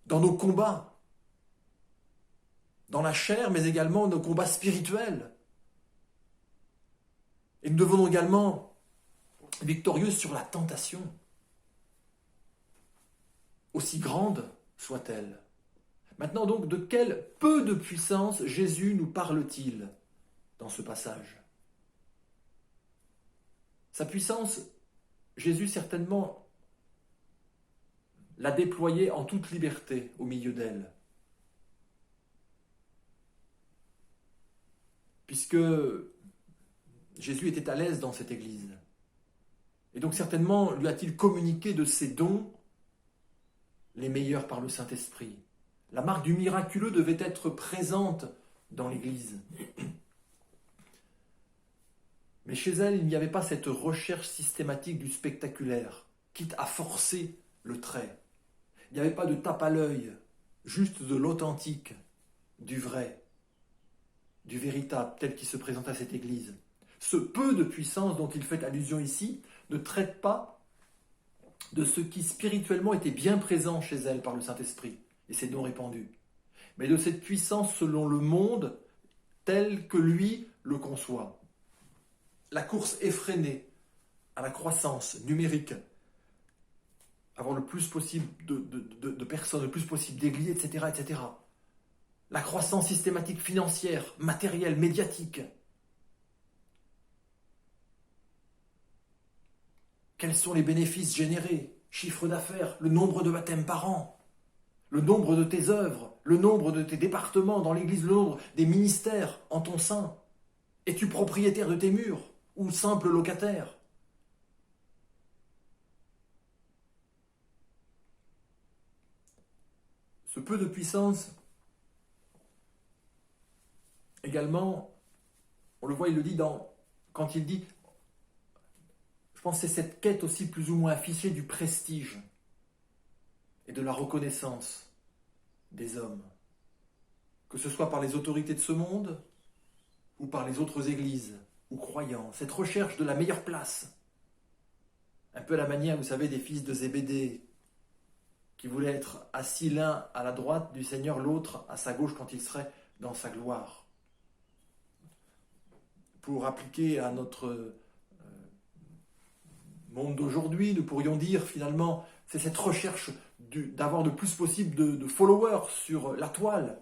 dans nos combats, dans la chair, mais également nos combats spirituels. Et nous devenons également victorieux sur la tentation, aussi grande soit-elle. Maintenant donc, de quel peu de puissance Jésus nous parle-t-il dans ce passage? Sa puissance, Jésus certainement l'a déployée en toute liberté au milieu d'elle. Puisque Jésus était à l'aise dans cette église. Et donc certainement lui a-t-il communiqué de ses dons les meilleurs par le Saint-Esprit. La marque du miraculeux devait être présente dans l'église. Mais chez elle, il n'y avait pas cette recherche systématique du spectaculaire, quitte à forcer le trait. Il n'y avait pas de tape à l'œil, juste de l'authentique, du vrai, du véritable, tel qu'il se présente à cette église. Ce peu de puissance dont il fait allusion ici ne traite pas de ce qui spirituellement était bien présent chez elle par le Saint-Esprit et ses dons répandus, mais de cette puissance selon le monde tel que lui le conçoit. La course effrénée à la croissance numérique, avoir le plus possible de personnes, le plus possible d'églises, etc., etc. La croissance systématique financière, matérielle, médiatique. Quels sont les bénéfices générés? Chiffre d'affaires, le nombre de baptêmes par an, le nombre de tes œuvres, le nombre de tes départements dans l'église, le nombre des ministères en ton sein. Es-tu propriétaire de tes murs ou simple locataire? Ce peu de puissance, également, on le voit, il le dit quand il dit, je pense que c'est cette quête aussi plus ou moins affichée du prestige et de la reconnaissance des hommes, que ce soit par les autorités de ce monde ou par les autres églises ou croyants, cette recherche de la meilleure place, un peu à la manière, vous savez, des fils de Zébédée, qui voulaient être assis l'un à la droite du Seigneur, l'autre à sa gauche quand il serait dans sa gloire. Pour appliquer à notre monde d'aujourd'hui, nous pourrions dire finalement, c'est cette recherche d'avoir le plus possible de followers sur la toile,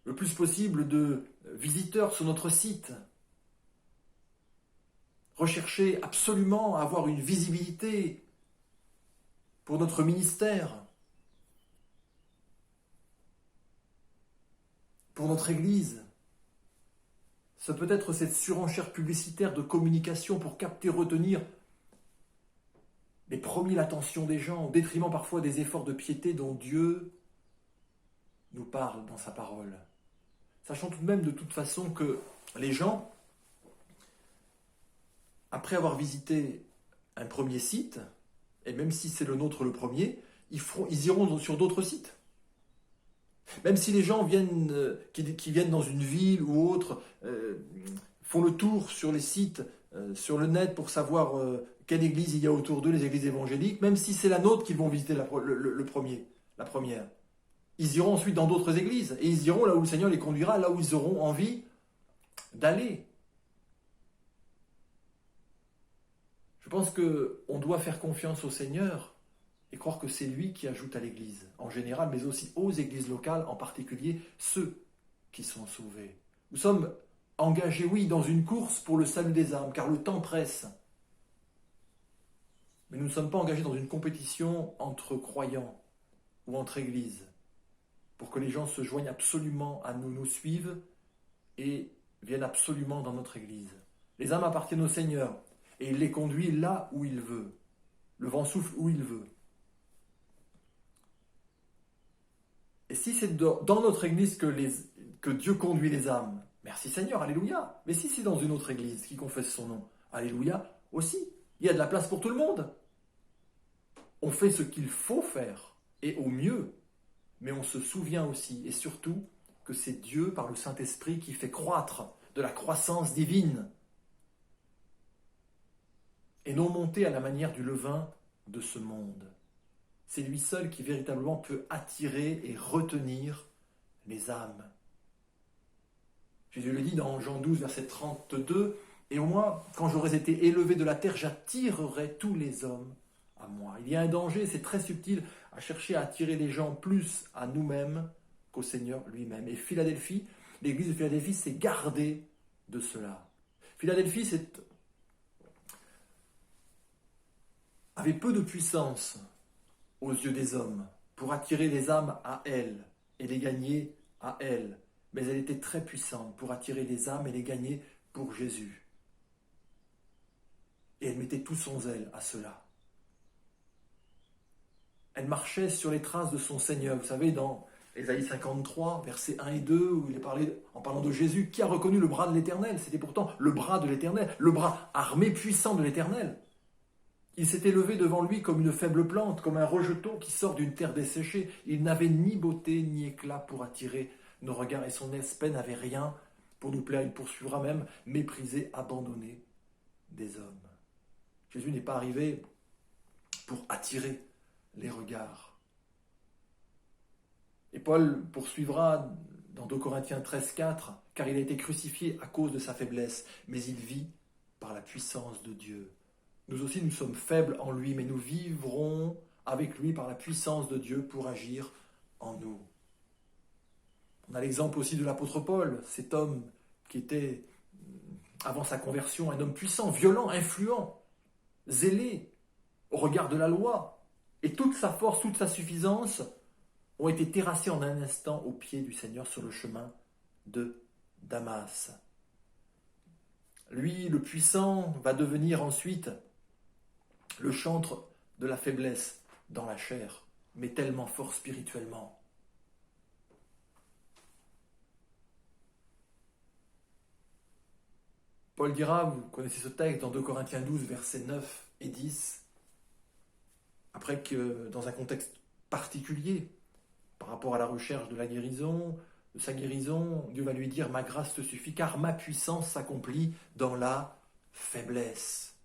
le plus possible de visiteurs sur notre site. Rechercher absolument à avoir une visibilité pour notre ministère, pour notre Église. Ce peut être cette surenchère publicitaire de communication pour capter, retenir les premiers l'attention des gens, au détriment parfois des efforts de piété dont Dieu nous parle dans sa parole. Sachant tout de même de toute façon que les gens, après avoir visité un premier site, et même si c'est le nôtre le premier, ils iront sur d'autres sites. Même si les gens qui viennent dans une ville ou autre, font le tour sur les sites, sur le net pour savoir quelle église il y a autour d'eux, les églises évangéliques, même si c'est la nôtre qu'ils vont visiter la première. Ils iront ensuite dans d'autres églises, et ils iront là où le Seigneur les conduira, là où ils auront envie d'aller. Je pense qu'on doit faire confiance au Seigneur et croire que c'est lui qui ajoute à l'Église, en général, mais aussi aux églises locales, en particulier ceux qui sont sauvés. Nous sommes engagés, oui, dans une course pour le salut des âmes, car le temps presse. Mais nous ne sommes pas engagés dans une compétition entre croyants ou entre églises, pour que les gens se joignent absolument à nous, nous suivent et viennent absolument dans notre Église. Les âmes appartiennent au Seigneur, et il les conduit là où il veut. Le vent souffle où il veut. Et si c'est dans notre Église que Dieu conduit les âmes, merci Seigneur, alléluia. Mais si c'est dans une autre Église qui confesse son nom, alléluia aussi. Il y a de la place pour tout le monde. On fait ce qu'il faut faire, et au mieux. Mais on se souvient aussi, et surtout, que c'est Dieu, par le Saint-Esprit, qui fait croître de la croissance divine. Et non monter à la manière du levain de ce monde. C'est lui seul qui véritablement peut attirer et retenir les âmes. Jésus le dit dans Jean 12, verset 32, « Et moi, quand j'aurais été élevé de la terre, j'attirerai tous les hommes à moi. » Il y a un danger, c'est très subtil, à chercher à attirer les gens plus à nous-mêmes qu'au Seigneur lui-même. Et Philadelphie, l'église de Philadelphie s'est gardée de cela. Philadelphie avait peu de puissance aux yeux des hommes pour attirer les âmes à elle et les gagner à elle. Mais elle était très puissante pour attirer les âmes et les gagner pour Jésus. Et elle mettait tout son zèle à cela. Elle marchait sur les traces de son Seigneur. Vous savez, dans Ésaïe 53, versets 1 et 2, où il est parlé, en parlant de Jésus, qui a reconnu le bras de l'Éternel. C'était pourtant le bras de l'Éternel, le bras armé, puissant de l'Éternel. Il s'était levé devant lui comme une faible plante, comme un rejeton qui sort d'une terre desséchée. Il n'avait ni beauté ni éclat pour attirer nos regards, et son aspect n'avait rien pour nous plaire. Il poursuivra même, méprisé, abandonné des hommes. Jésus n'est pas arrivé pour attirer les regards. Et Paul poursuivra dans 2 Corinthiens 13, 4, « Car il a été crucifié à cause de sa faiblesse, mais il vit par la puissance de Dieu. » Nous aussi, nous sommes faibles en lui, mais nous vivrons avec lui par la puissance de Dieu pour agir en nous. On a l'exemple aussi de l'apôtre Paul, cet homme qui était, avant sa conversion, un homme puissant, violent, influent, zélé, au regard de la loi. Et toute sa force, toute sa suffisance ont été terrassées en un instant aux pieds du Seigneur sur le chemin de Damas. Lui, le puissant, va devenir ensuite le chantre de la faiblesse dans la chair, mais tellement fort spirituellement. Paul dira, vous connaissez ce texte dans 2 Corinthiens 12, versets 9 et 10, après que dans un contexte particulier, par rapport à la recherche de la guérison, de sa guérison, Dieu va lui dire « Ma grâce te suffit, car ma puissance s'accomplit dans la faiblesse. »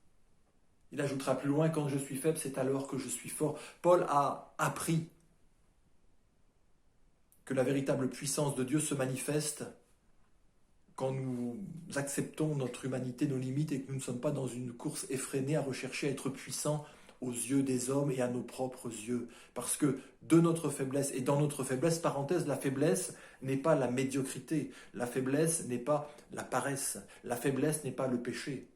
Il ajoutera plus loin « Quand je suis faible, c'est alors que je suis fort. » Paul a appris que la véritable puissance de Dieu se manifeste quand nous acceptons notre humanité, nos limites, et que nous ne sommes pas dans une course effrénée à rechercher à être puissants aux yeux des hommes et à nos propres yeux. Parce que de notre faiblesse, et dans notre faiblesse, parenthèse, la faiblesse n'est pas la médiocrité, la faiblesse n'est pas la paresse, la faiblesse n'est pas le péché.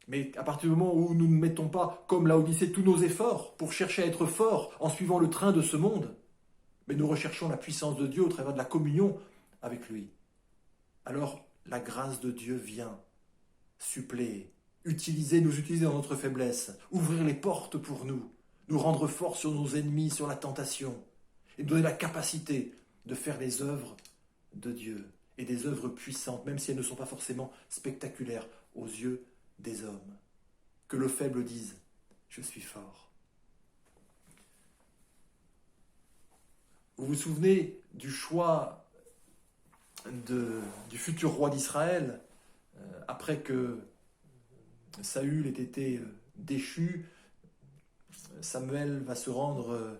Mais à partir du moment où nous ne mettons pas, comme Laodicée, tous nos efforts pour chercher à être forts en suivant le train de ce monde, mais nous recherchons la puissance de Dieu au travers de la communion avec lui, alors la grâce de Dieu vient suppléer, nous utiliser dans notre faiblesse, ouvrir les portes pour nous, nous rendre forts sur nos ennemis, sur la tentation, et nous donner la capacité de faire les œuvres de Dieu, et des œuvres puissantes, même si elles ne sont pas forcément spectaculaires aux yeux des hommes. Que le faible dise « Je suis fort ». Vous vous souvenez du choix du futur roi d'Israël, après que Saül ait été déchu, Samuel va se rendre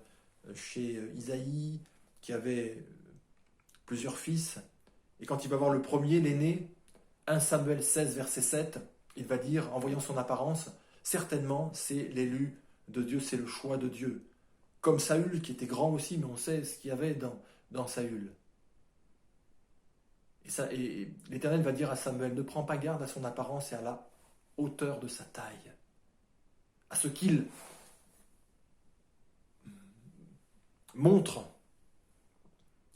chez Isaïe, qui avait plusieurs fils, et quand il va voir le premier, l'aîné, 1 Samuel 16, verset 7, il va dire, en voyant son apparence, certainement c'est l'élu de Dieu, c'est le choix de Dieu. Comme Saül, qui était grand aussi, mais on sait ce qu'il y avait dans Saül. Et l'Éternel va dire à Samuel, ne prends pas garde à son apparence et à la hauteur de sa taille, à ce qu'il montre,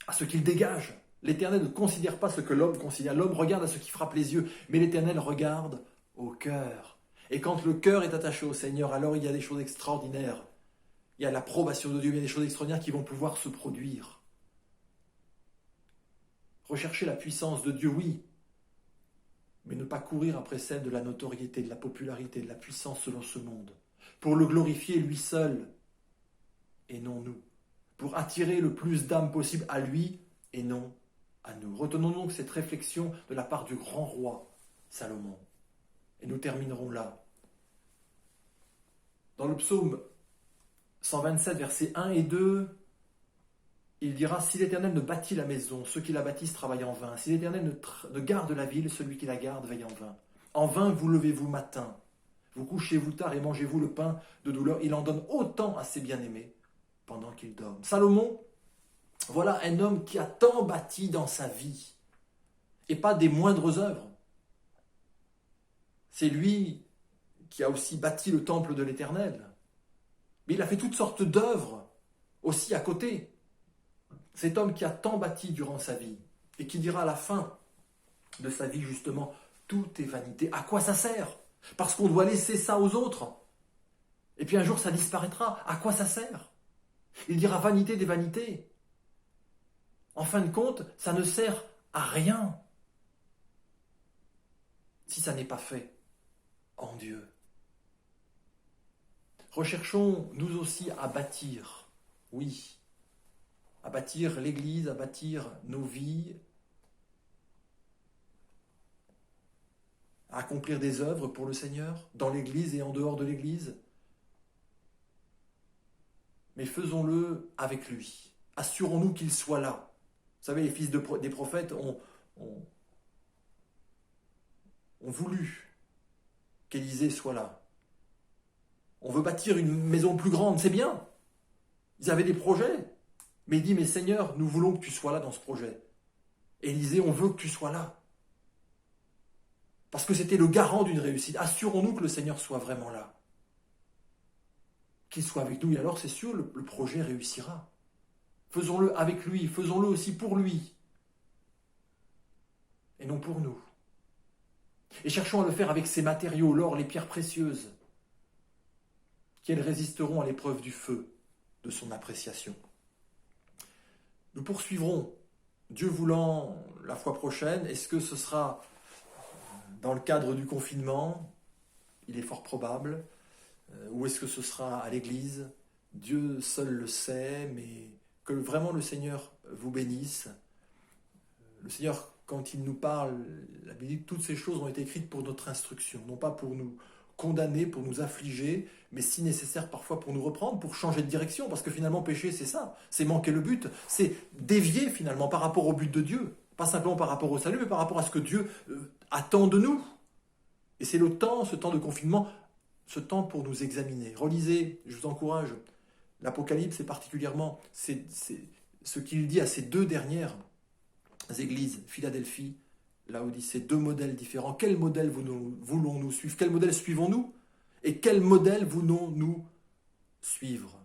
à ce qu'il dégage. L'Éternel ne considère pas ce que l'homme considère. L'homme regarde à ce qui frappe les yeux, mais l'Éternel regarde au cœur. Et quand le cœur est attaché au Seigneur, alors il y a des choses extraordinaires. Il y a l'approbation de Dieu, il y a des choses extraordinaires qui vont pouvoir se produire. Rechercher la puissance de Dieu, oui, mais ne pas courir après celle de la notoriété, de la popularité, de la puissance selon ce monde. Pour le glorifier lui seul, et non nous. Pour attirer le plus d'âmes possible à lui, et non à nous. Retenons donc cette réflexion de la part du grand roi Salomon. Et nous terminerons là. Dans le psaume 127, versets 1 et 2, il dira « Si l'Éternel ne bâtit la maison, ceux qui la bâtissent travaillent en vain. Si l'Éternel ne garde la ville, celui qui la garde veille en vain. En vain vous levez-vous matin, vous couchez-vous tard et mangez-vous le pain de douleur. Il en donne autant à ses bien-aimés pendant qu'ils dorment. » Salomon, voilà un homme qui a tant bâti dans sa vie, et pas des moindres œuvres. C'est lui qui a aussi bâti le temple de l'Éternel. Mais il a fait toutes sortes d'œuvres aussi à côté. Cet homme qui a tant bâti durant sa vie et qui dira à la fin de sa vie justement, tout est vanité. À quoi ça sert? Parce qu'on doit laisser ça aux autres. Et puis un jour ça disparaîtra. À quoi ça sert? Il dira vanité des vanités. En fin de compte, ça ne sert à rien si ça n'est pas fait en Dieu. Recherchons nous aussi à bâtir, oui, à bâtir l'Église, à bâtir nos vies, à accomplir des œuvres pour le Seigneur, dans l'Église et en dehors de l'Église. Mais faisons-le avec lui. Assurons-nous qu'il soit là. Vous savez, les fils des prophètes ont voulu qu'Élisée soit là. On veut bâtir une maison plus grande, c'est bien. Ils avaient des projets. Mais il dit, mais Seigneur, nous voulons que tu sois là dans ce projet. Élisée, on veut que tu sois là. Parce que c'était le garant d'une réussite. Assurons-nous que le Seigneur soit vraiment là. Qu'il soit avec nous. Et alors, c'est sûr, le projet réussira. Faisons-le avec lui. Faisons-le aussi pour lui. Et non pour nous. Et cherchons à le faire avec ces matériaux, l'or, les pierres précieuses, qu'elles résisteront à l'épreuve du feu de son appréciation. Nous poursuivrons, Dieu voulant, la fois prochaine. Est-ce que ce sera dans le cadre du confinement? Il est fort probable. Ou est-ce que ce sera à l'église? Dieu seul le sait, mais que vraiment le Seigneur vous bénisse. Le Seigneur, quand il nous parle, la Bible dit que toutes ces choses ont été écrites pour notre instruction, non pas pour nous condamner, pour nous affliger, mais si nécessaire parfois pour nous reprendre, pour changer de direction, parce que finalement pécher c'est ça, c'est manquer le but, c'est dévier finalement par rapport au but de Dieu, pas simplement par rapport au salut, mais par rapport à ce que Dieu attend de nous. Et c'est le temps, ce temps de confinement, ce temps pour nous examiner. Relisez, je vous encourage, l'Apocalypse et particulièrement c'est ce qu'il dit à ces deux dernières églises, Philadelphie, Laodicée, deux modèles différents. Quel modèle voulons-nous suivre? Quel modèle suivons-nous? Et quel modèle voulons-nous suivre?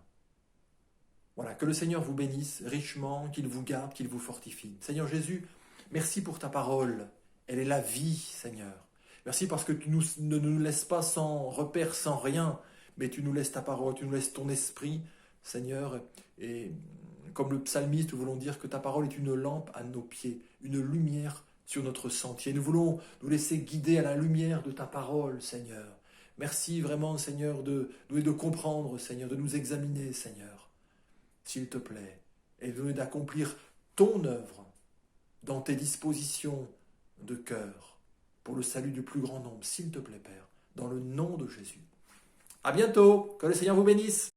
Voilà, que le Seigneur vous bénisse richement, qu'il vous garde, qu'il vous fortifie. Seigneur Jésus, merci pour ta parole. Elle est la vie, Seigneur. Merci parce que tu ne nous laisses pas sans repère, sans rien, mais tu nous laisses ta parole, tu nous laisses ton esprit, Seigneur. Et comme le psalmiste, nous voulons dire que ta parole est une lampe à nos pieds, une lumière sur notre sentier. Nous voulons nous laisser guider à la lumière de ta parole, Seigneur. Merci vraiment, Seigneur, de comprendre, Seigneur, de nous examiner, Seigneur, s'il te plaît, et d'accomplir ton œuvre dans tes dispositions de cœur pour le salut du plus grand nombre, s'il te plaît, Père, dans le nom de Jésus. À bientôt, que le Seigneur vous bénisse.